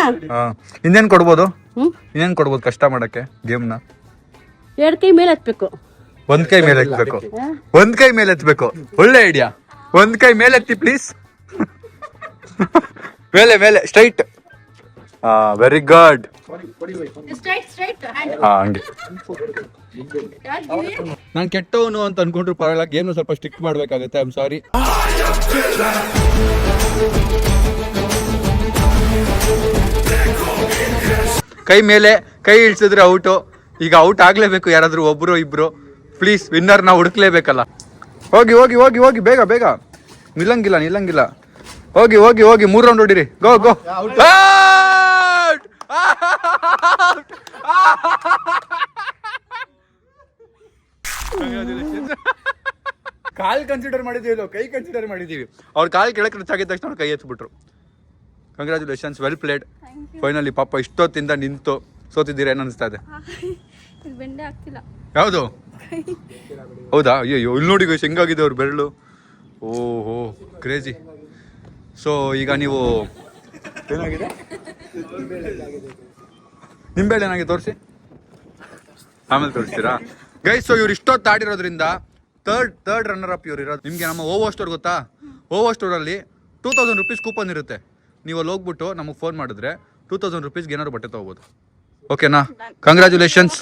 ಇನ್ನೇನ್ ಕೊಡ್ಬೋದು? ಇನ್ನೇನ್ ಕೊಡ್ಬೋದು ಕಷ್ಟ ಮಾಡಕ್ಕೆ ಗೇಮ್ನ? 2 ಕೈ ಮೇಲೆ ಹತ್ಬೇಕು. ಒಂದ್ ಕೈ ಮೇಲೆ ಎತ್ತಬೇಕು. ಒಂದ್ ಕೈ ಮೇಲೆ ಎತ್ತಬೇಕು. ಒಳ್ಳೆ ಐಡಿಯಾ. ಒಂದ್ ಕೈ ಮೇಲೆ ಎತ್ತಿ ಪ್ಲೀಸ್. ಮೇಲೆ ಮೇಲೆ ಸ್ಟ್ರೈಟ್. Very good. ಹಂಗೆ. ನಾನು ಕೆಟ್ಟವನು ಅಂತ ಅನ್ಕೊಂಡ್ರು ಪರವಾಗಿಲ್ಲ, ಗೇಮ್ನ ಸ್ವಲ್ಪ ಸ್ಟ್ರಿಕ್ಟ್ ಮಾಡ್ಬೇಕಾಗುತ್ತೆ. ಐ ಆಮ್ ಸಾರಿ. ಕೈ ಮೇಲೆ ಕೈ ಇಳಿಸಿದ್ರೆ ಔಟು. ಈಗ ಔಟ್ ಆಗ್ಲೇಬೇಕು ಯಾರಾದ್ರೂ ಒಬ್ರು ಇಬ್ರು. ಪ್ಲೀಸ್, ವಿನ್ನರ್ ನಾವು ಹುಡುಕ್ಲೇಬೇಕಲ್ಲ. ಹೋಗಿ ಹೋಗಿ ಹೋಗಿ ಹೋಗಿ, ಬೇಗ ಬೇಗ. ನಿಲ್ಲಂಗಿಲ್ಲ. ಹೋಗಿ ಹೋಗಿ ಹೋಗಿ, 3 ರೌಂಡ್ ಹೊಡಿರಿ. ಗೋ ಗೋ. ಕಾಲ್ ಕನ್ಸಿಡರ್ ಮಾಡಿದೀವಿ, ಕೈ ಕನ್ಸಿಡರ್ ಮಾಡಿದೀವಿ. ಅವ್ರ ಕಾಲ್ ಕೆಳಕ್ಕೆ ಟಚ್ ಆಗಿದ ತಕ್ಷಣ ಅವ್ರು ಕೈ ಎತ್ಬಿಟ್ರು. Congratulations, well played. ಫೈನಲಿ ಪಾಪ ಇಷ್ಟೊತ್ತಿಂದ ನಿಂತು ಸೋತಿದ್ದೀರಾ, ಏನು ಅನಿಸ್ತಾ ಇದೆ? ಬೆಂಡೆ ಆಗ್ತಿಲ್ಲ. ಯಾವುದು? ಹೌದಾ? ಅಯ್ಯೋ, ಇಲ್ಲಿ ನೋಡಿ ಗೈಸ್ ಹೆಂಗಾಗಿದೆ ಅವ್ರ ಬೆರಳು. ಓಹೋ, ಕ್ರೇಜಿ. ಸೊ ಈಗ ನೀವು ಏನಾಗಿದೆ? ನಿಮ್ಮ ಬೆಳೆ ಏನಾಗಿದೆ ತೋರಿಸಿ, ಆಮೇಲೆ ತೋರಿಸ್ತೀರಾ ಗೈಸ್? ಸೊ ಇವ್ರು ಇಷ್ಟೊತ್ತು ಆಡಿರೋದ್ರಿಂದ ಥರ್ಡ್ ರನ್ನರ್ ಅಪ್ ಇವ್ರು ಇರೋದು. ನಿಮಗೆ ನಮ್ಮ ಓವೋ ಸ್ಟೋರ್ ಗೊತ್ತಾ? ಓವೋ ಸ್ಟೋರಲ್ಲಿ 2000 ರೂಪೀಸ್ ಕೂಪನ್ ಇರುತ್ತೆ. ನೀವು ಅಲ್ಲಿ ಹೋಗ್ಬಿಟ್ಟು ನಮಗೆ ಫೋನ್ ಮಾಡಿದ್ರೆ 2000 ರೂಪೀಸ್ಗೆ ಏನಾದ್ರು ಬಟ್ಟೆ ತಗೋಬೋದು. ಓಕೆನಾ? ಕಂಗ್ರ್ಯಾಚುಲೇಷನ್ಸ್.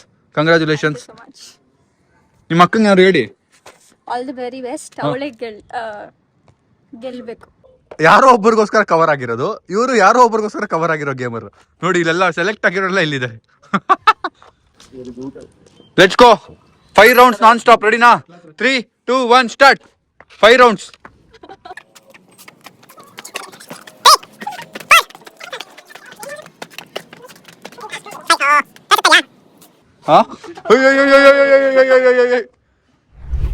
ನಿಮ್ಮ ಅಕ್ಕಂಗೆ ಯಾರು ಹೇಳಿ? All the very best. ಅವಳೇ ಗೆಲ್ಬೇಕು. ಯಾರೋ ಒಬ್ಬರಿಗೋಸ್ಕರ ಕವರ್ ಆಗಿರೋದು ಇವರು, ಯಾರೋ ಒಬ್ಬರಿಗೋಸ್ಕರ ಕವರ್ ಆಗಿರೋ ಗೇಮರ್. ನೋಡಿ, ಇಲ್ಲೆಲ್ಲ ಸೆಲೆಕ್ಟ್ ಆಗಿರೋಲ್ಲ ಇಲ್ಲಿದೆ. Let's go. 5 rounds non stop. ರೆಡಿನಾ? 3, 2, 1 ಸ್ಟಾರ್ಟ್. 5 ರೌಂಡ್ಸ್.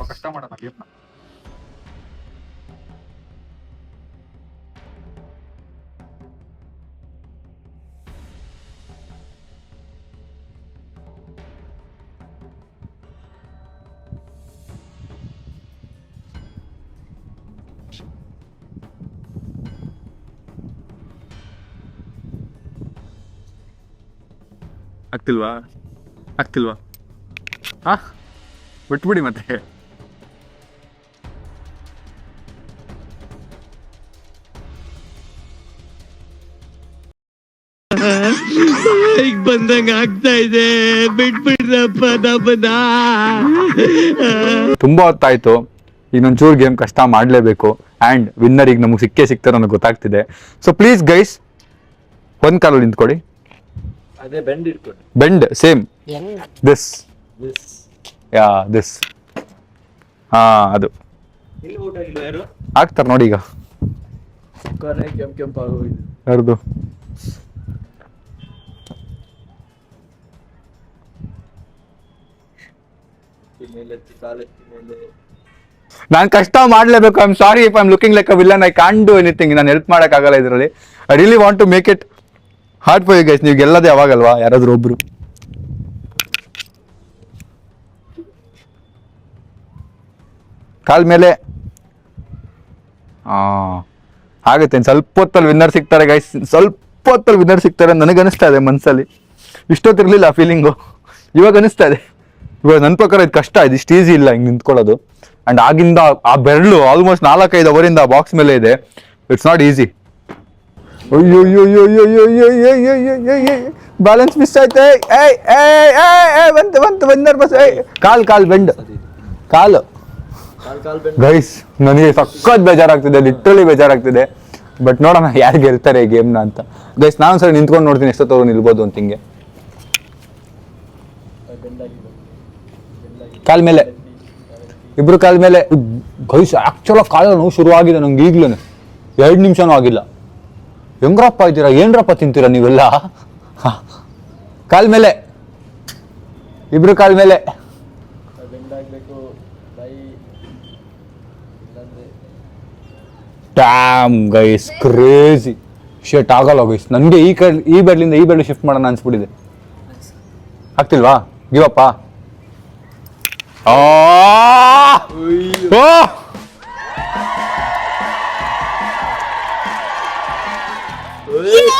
ಕಷ್ಟ ಮಾಡೋಣ ಗೇಮ್ನ. ಆಗ್ತಿಲ್ವಾ? ಬಿಟ್ಬಿಡಿ ಮತ್ತೆ. ಬಂದಂಗ ಆಗ್ತಾ ಇದೆ, ಬಿಟ್ಬಿಡ್ರಪ್ಪ ನಮ್ಮನ್ನ. ತುಂಬಾ ಹೊತ್ತಾಯ್ತು. ಈಗ ಒಂಚೂರು ಗೇಮ್ ಕಷ್ಟ ಮಾಡಲೇಬೇಕು. ಆ್ಯಂಡ್ ವಿನ್ನರ್ ಈಗ ನಮಗೆ ಸಿಗ್ತಾರೆ ಅನ್ನೋದು ಗೊತ್ತಾಗ್ತಿದೆ. ಸೊ ಪ್ಲೀಸ್ ಗೈಸ್, ಒಂದು ಕಾಲಲ್ಲಿ ನಿಂತ್ಕೊಳ್ಳಿ. Bend same this. ದಿಸ್. ಅದು ಆಗ್ತಾರೆ ನೋಡಿ. ಈಗ ಯಾರ್ದು? ನಾನು ಕಷ್ಟ ಮಾಡಲೇಬೇಕು. I am sorry if I am looking like a villain. I can't do anything. ನಾನು ಹೆಲ್ಪ್ ಮಾಡೋಕ್ಕಾಗಲ್ಲ ಇದರಲ್ಲಿ. I really want to make it hard for you guys. ನೀವು ಗೆಲ್ಲೋದೇ ಯಾವಾಗಲ್ವಾ, ಯಾರಾದ್ರೂ ಒಬ್ರು. ಕಾಲ್ ಮೇಲೆ. ಆಗುತ್ತೆ. ಸ್ವಲ್ಪ ಹೊತ್ತಲ್ಲಿ ವಿನ್ನರ್ ಸಿಗ್ತಾರೆ ಗೈಸ್. ಸ್ವಲ್ಪ ಹೊತ್ತಲ್ಲಿ ವಿನ್ನರ್ ಸಿಗ್ತಾರೆ ನನಗನ್ನಿಸ್ತಾ ಇದೆ ಮನಸ್ಸಲ್ಲಿ. ಇಷ್ಟೊತ್ತಿರಲಿಲ್ಲ ಫೀಲಿಂಗು, ಇವಾಗ ಅನಿಸ್ತಾ ಇದೆ. ಇವಾಗ ನನ್ನ ಪ್ರಕಾರ ಇದು ಕಷ್ಟ, ಇದು ಇಷ್ಟು ಈಸಿ ಇಲ್ಲ ಹಿಂಗೆ ನಿಂತ್ಕೊಳ್ಳೋದು. ಆ್ಯಂಡ್ ಆಗಿಂದ ಆ ಬೆರಳು ಆಲ್ಮೋಸ್ಟ್ 4-5 ಅವರಿಂದ ಆ ಬಾಕ್ಸ್ ಮೇಲೆ ಇದೆ. It's not easy. Balance miss ಆಯ್ತೆ. ಬಂತು ವಿನ್ನರ್ ಬಸ್. ಕಾಲ್ ಬೆಂಡ್. ಕಾಲು ಗೈಸ್, ನನಗೆ ಸಖತ್ ಬೇಜಾರಾಗ್ತಿದೆ, ಲಿಟ್ರಲಿ ಬೇಜಾರಾಗ್ತಿದೆ. ಬಟ್ ನೋಡೋಣ ಯಾರು ಗೆಲ್ತಾರೆ ಈ ಗೇಮ್ನ ಅಂತ. ಗೈಸ್ ನಾನು ಸರಿ ನಿಂತ್ಕೊಂಡು ನೋಡ್ತೀನಿ ಎಷ್ಟೊತ್ತವ್ರು ನಿಲ್ಬೋದು ಅಂತ. ಹಿಂಗೆ ಕಾಲ್ ಮೇಲೆ, ಇಬ್ರು ಕಾಲ್ ಮೇಲೆ. ಗೈಸ್ ಆಕ್ಚುಲಾಗಿ ಕಾಲ ನೋವು ಶುರುವಾಗಿದೆ ನಂಗೆ ಈಗ್ಲೂ, 2 ನಿಮಿಷನೂ ಆಗಿಲ್ಲ. ಹೆಂಗ್ರಪ್ಪ ಇದ್ದೀರಾ, ಏನ್ರಪ್ಪ ತಿಂತೀರಾ ನೀವೆಲ್ಲ? ಕಾಲ್ ಮೇಲೆ, ಇಬ್ರು ಕಾಲ್ ಮೇಲೆ. Damn guys, crazy shit. ಆಗಲ್ಲ ಗೈಸ್ ನನಗೆ ಈ ಬೆಡ್ಲಿಂದ ಈ ಬೆಡ್ ಶಿಫ್ಟ್ ಮಾಡೋಣ ಅನ್ಸ್ಬಿಟ್ಟಿದೆ. ಆಗ್ತಿಲ್ವಾ? ಗಿವಪ್ಪ.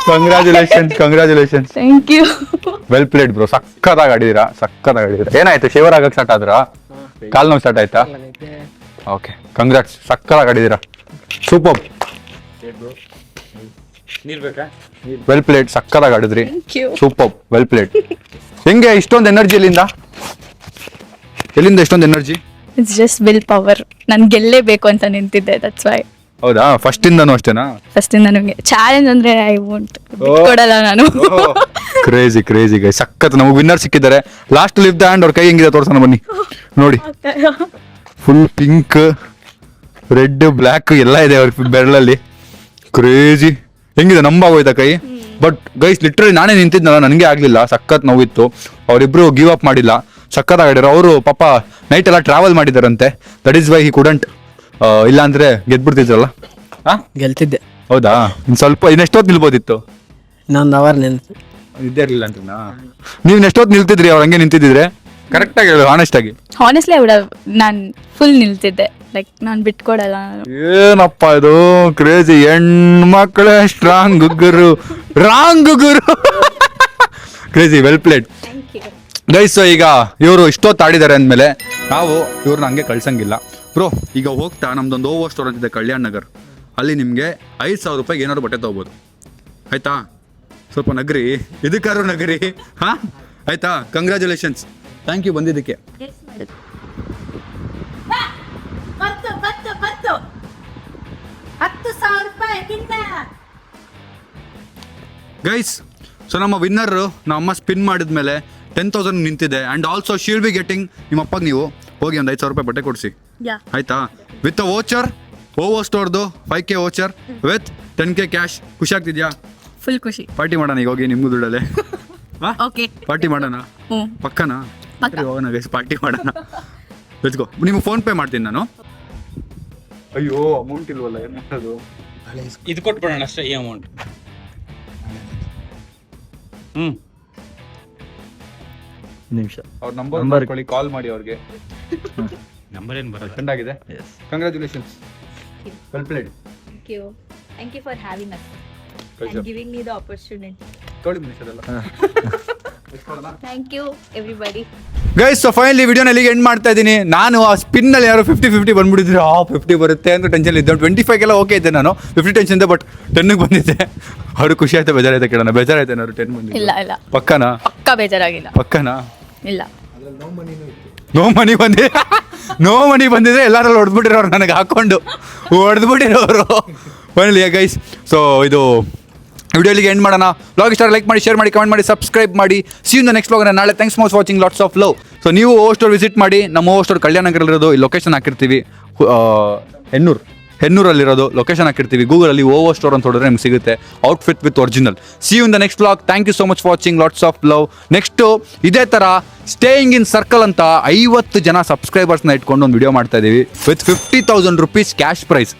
Congratulation. Thank you. Well played bro. ಸಕ್ಕತ್ತಾಗಿ ಆಡಿದಿರಾ. ಏನಾಯ್ತು, ಶೇವರ್ ಆಗಕ್ಕೆ ಸ್ಟಾರ್ಟ್ ಆದ್ರಾ? ಕಾಲ್ ನೋವು ಸ್ಟಾರ್ಟ್ ಆಯ್ತಾ? Okay, congrats. ಸಕ್ಕತ್ತಾಗಿ ಆಡಿದಿರಾ. ಸೂಪರ್. Well played. ಸಕ್ಕತ್ತಾಗಿ ಆಡಿದ್ರಿ. Super, well played. ಹೆಂಗೆ ಇಷ್ಟೊಂದು ಎನರ್ಜಿ ಎಲ್ಲಿಂದ ಇಷ್ಟೊಂದು energy? It's just will power. ನಾನು ಗೆಲ್ಲೇಬೇಕು ಅಂತ ನಿಂತಿದ್ದೆ, ದಟ್ಸ್ ವೈ. ಹೌದಾ? ಫಸ್ಟ್ ಇಂದನೂ ಅಷ್ಟೇನಾ? ಫಸ್ಟ್ ಇಂದ ನನಗೆ ಚಾಲೆಂಜ್ ಅಂದ್ರೆ ಐ ವಾಂಟ್ ಕೊಡಲ್ಲ ನಾನು. ಕ್ರೇಜಿ ಗೈ, ಸಖತ್. ನಮಗೆ ವಿನ್ನರ್ ಸಿಕ್ಕಿದ್ದಾರೆ. Last lift the hand. ಅವ್ರ ಕೈ ಹೆಂಗಿದೆ ತೋರ್ಸೋಣ ಬನ್ನಿ. ನೋಡಿ, ಫುಲ್ ಪಿಂಕ್, ರೆಡ್, ಬ್ಲ್ಯಾಕ್ ಎಲ್ಲ ಇದೆ ಅವ್ರ ಬೆರಳಲ್ಲಿ. ಕ್ರೇಜಿ. ಹೆಂಗಿದೆ, ನಂಬಾಗೋಯ್ತಾ ಕೈ? ಬಟ್ ಗೈಸ್ ಲಿಟ್ರಲಿ ನಾನೇ ನಿಂತಿದ್ನಲ್ಲ, ನನಗೆ ಆಗ್ಲಿಲ್ಲ. ಸಖತ್ ನೋವಿತ್ತು. ಅವರಿಬ್ರು ಗಿವ್ ಅಪ್ ಮಾಡಿಲ್ಲ. ಸಖತ್ ಆಗಿದ್ರು. ಅವರು ಪಾಪ ನೈಟ್ ಎಲ್ಲ ಟ್ರಾವೆಲ್ ಮಾಡಿದಾರಂತೆ. That is why he couldn't. ಇಲ್ಲ ಅಂದ್ರೆ ಗೆದ್ಬಿಡ್ತಿದ್ರಲ್ಲ. ಗೆಲ್ತಿದ್ದೆ. ಹೌದಾ? ಇನ್ನೆಷ್ಟೊತ್ತು ನಿಲ್ಬೋದಿತ್ತು? ಇನ್ನೊಂದು ಅವರ್ ನಿಲ್ತು. ಇದ್ದೇ ಇರ್ಲಿಲ್ಲ ಅಂತನಾ? ನೀವು ಎಷ್ಟೊತ್ತು ನಿಲ್ತಿದ್ರಿ ಅವ್ರು ಹಂಗೆ ನಿಂತಿದ್ರೆ? ಕರೆಕ್ಟ್ ಆಗಿ ಹೇಳು, ಆನೆಸ್ಟ್ ಆಗಿ. ಹಾನೆಸ್ಟ್ಲಿ ನಾನು ಫುಲ್ ನಿಲ್ತಿದ್ದೆ. ಲೈಕ್ ನಾನು ಬಿಟ್ಕೊಡಲ್ಲ. ಏನಪ್ಪ ಇದು ಕ್ರೇಜಿ. ಹೆಣ್ಮಕ್ಳೇ ಸ್ಟ್ರಾಂಗ್ ಗುರು, ರಾಂಗ್ ಗುರು. Crazy, well played guys. ಈಗ ಇವರು ಇಷ್ಟೊತ್ತು ಆಡಿದ್ದಾರೆ ಅಂದಮೇಲೆ ನಾವು ಇವ್ರನ್ನ ಹಂಗೆ ಕಳ್ಸಂಗಿಲ್ಲ ಬ್ರೋ. ಈಗ ಹೋಗ್ತಾ ನಮ್ದೊಂದು ಓವೋ ಸ್ಟೋರ್ ಅಂತಿದೆ ಕಲ್ಯಾಣ್ ನಗರ್. ಅಲ್ಲಿ ನಿಮಗೆ 5,000 ರೂಪಾಯಿಗೆ ಏನಾದ್ರು ಬಟ್ಟೆ ತಗೋಬೋದು. ಆಯ್ತಾ? ಸ್ವಲ್ಪ ನಗರಿ, ಇದಕ್ಕಾದ್ರು ನಗರಿ. ಹಾ ಆಯ್ತಾ? ಕಂಗ್ರ್ಯಾಚುಲೇಷನ್ಸ್. ಥ್ಯಾಂಕ್ ಯು ಬಂದಿದ್ದಕ್ಕೆ. ಗೈಸ್, ಸೊ ನಮ್ಮ ವಿನ್ನರ್ ನಮ್ಮ ಸ್ಪಿನ್ ಮಾಡಿದ್ಮೇಲೆ 10,000 ನಿಂತಿದೆ. And also Sheel be getting. ನಿಮ್ಮ ಅಪ್ಪಗೆ ನೀವು ಹೋಗಿ ಒಂದು 5,000 ರೂಪಾಯಿ ಬಟ್ಟೆ ಕೊಡಿಸಿ. ಆಯ್ತಾ? ವಿತ್ ವೋಚರ್, ಓವೋ ಸ್ಟೋರ್ದು 5K voucher with 10K cash. ಖುಷಿ ಆಗ್ತಿದ್ಯಾ? ಫುಲ್ ಖುಷಿ. ಪಾರ್ಟಿ ಮಾಡೋಣ ಈಗ ಹೋಗಿ ನಿಮ್ಗೂ ದುಡ್ಡಲ್ಲೇ. ಓಕೆ, ಪಾರ್ಟಿ ಮಾಡೋಣ. ಪಕ್ಕನಾ? ಹೋಗೋಣ ಗೈಸ್, ಪಾರ್ಟಿ ಮಾಡೋಣ. Let's go. ನಿಮ್ಗೆ ಫೋನ್ ಪೇ ಮಾಡ್ತೀನಿ ನಾನು. ಅಯ್ಯೋ ಅಮೌಂಟ್ ಇಲ್ವಲ್ಲ, ಏನು ಮಾಡೋದು? ಇದು ಕೊಟ್ಬಿಡೋಣ ಅಷ್ಟೇ, ಈ ಅಮೌಂಟ್. ನಿಮಿಷ ಅವ್ರ ನಂಬರ್ ಕೊಡಿ, ಕಾಲ್ ಮಾಡಿ ಅವ್ರಿಗೆ. ನಂಬರ್ ಏನು ಬರಲ್ಲ. ಅಟೆಂಡ್ ಆಗಿದೆ. Congratulations, well played. Thank you for having us and giving me the opportunity. Thank you everybody. Guys, so finally ವಿಡಿಯೋನ ಇಲ್ಲಿಗೆ ಎಂಡ್ ಮಾಡ್ತಾ ಇದ್ದೀನಿ. ನಾನು ಆ ಸ್ಪಿನ್ನಲ್ಲಿ ಯಾರು 50-50 ಬಂದ್ಬಿಟ್ಟಿದ್ರೆ 50 ಬರುತ್ತೆ ಅಂತ ಟೆನ್ಷನ್ ಇದ್ದೆ. 25 ಓಕೆ ಇದ್ದೆ ನಾನು. 50 ಟೆನ್ಷನ್ ಇದೆ, ಬಟ್ 10ಗೆ ಬಂದಿದ್ದೆ. ಅವ್ರು ಖುಷಿ ಆಯ್ತಾ ಬೇಜಾರಾಯ್ತಾ ಕೇಳೋಣ? ಬೇಜಾರಾಯ್ತಾ ಏನಾದ್ರು? 10 ಬಂದಿದೆ. ಇಲ್ಲ ಪಕ್ಕನಾ? ಬೇಜಾರಾಗಿಲ್ಲ. ಪಕ್ಕನಾ? ಇಲ್ಲ. ನೋ ಮನಿ ಬಂದಿದ್ರೆ ಎಲ್ಲರೂ ಹೊಡೆದ್ಬಿಟ್ಟಿರೋರು, ನನಗೆ ಹಾಕೊಂಡು ಹೊಡೆದ್ಬಿಟ್ಟಿರೋರು. ಫೈನಲಿ ಗೈಸ್, ಸೊ ಇದು ವಿಡಿಯೋ ಇಲ್ಲಿಗೆ ಎಂಡ್ ಮಾಡೋಣ. ಬ್ಲಾಗ್ ಇಷ್ಟ ಲೈಕ್ ಮಾಡಿ, ಶೇರ್ ಮಾಡಿ, ಕಮೆಂಟ್ ಮಾಡಿ, ಸಬ್ಸ್ಕ್ರೈಬ್ ಮಾಡಿ. See you in the next vlog. ನಾಳೆ. Thanks for watching. Lots of love. So ನೀವು ಓವೋ ಸ್ಟೋರ್ ವಿಸಿಟ್ ಮಾಡಿ. ನಮ್ಮ ಓವೋ ಸ್ಟೋರ್ ಕಲ್ಯಾಣ ನಗರಲ್ಲಿರೋದು. ಈ ಲೊಕೇಶನ್ ಹಾಕಿರ್ತೀವಿ. ಹೆನ್ನೂರಲ್ಲಿರೋದು ಲೊಕೇಶನ್ ಹಾಕಿರ್ತೀವಿ. ಗೂಗಲಲ್ಲಿ ಓವೋ ಸ್ಟೋರ್ ಅಂತ ಹೊಡೆದ್ರೆ ನಿಮ್ಗೆ ಸಿಗುತ್ತೆ. Outfit with original. See you in the next blog. Thank you so much for watching. Lots of love. Next ಇದೇ ಥರ ಸ್ಟೇಯಿಂಗ್ ಇನ್ ಸರ್ಕಲ್ ಅಂತ 50 ಜನ ಸಬ್ಸ್ಕ್ರೈಬರ್ಸ್ನ ಇಟ್ಕೊಂಡು ಒಂದು ವಿಡಿಯೋ ಮಾಡ್ತಾ ಇದ್ದೀವಿ ವಿತ್ 50,000 ರೂಪೀಸ್ ಕ್ಯಾಶ್ ಪ್ರೈಸ್.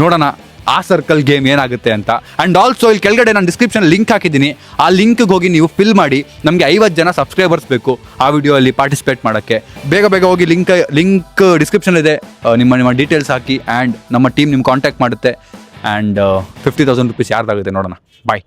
ನೋಡೋಣ ಆ ಸರ್ಕಲ್ ಗೇಮ್ ಏನಾಗುತ್ತೆ ಅಂತ. ಆ್ಯಂಡ್ ಆಲ್ಸೋ ಇಲ್ಲಿ ಕೆಳಗಡೆ ನಾನು ಡಿಸ್ಕ್ರಿಪ್ಷನ್ ಲಿಂಕ್ ಹಾಕಿದ್ದೀನಿ. ಆ ಲಿಂಕ್ಗೆ ಹೋಗಿ ನೀವು ಫಿಲ್ ಮಾಡಿ. ನಮಗೆ 50 ಜನ ಸಬ್ಸ್ಕ್ರೈಬರ್ಸ್ ಬೇಕು ಆ ವಿಡಿಯೋಲ್ಲಿ ಪಾರ್ಟಿಸಿಪೇಟ್ ಮಾಡೋಕ್ಕೆ. ಬೇಗ ಹೋಗಿ ಲಿಂಕ್ ಡಿಸ್ಕ್ರಿಪ್ಷನ್ ಇದೆ. ನಿಮ್ಮ ಡೀಟೇಲ್ಸ್ ಹಾಕಿ. ಆ್ಯಂಡ್ ನಮ್ಮ ಟೀಮ್ ನಿಮ್ಮ ಕಾಂಟ್ಯಾಕ್ಟ್ ಮಾಡುತ್ತೆ. ಆ್ಯಂಡ್ 50,000 ರೂಪೀಸ್ ಯಾರ್ದಾಗುತ್ತೆ ನೋಡೋಣ. ಬಾಯ್.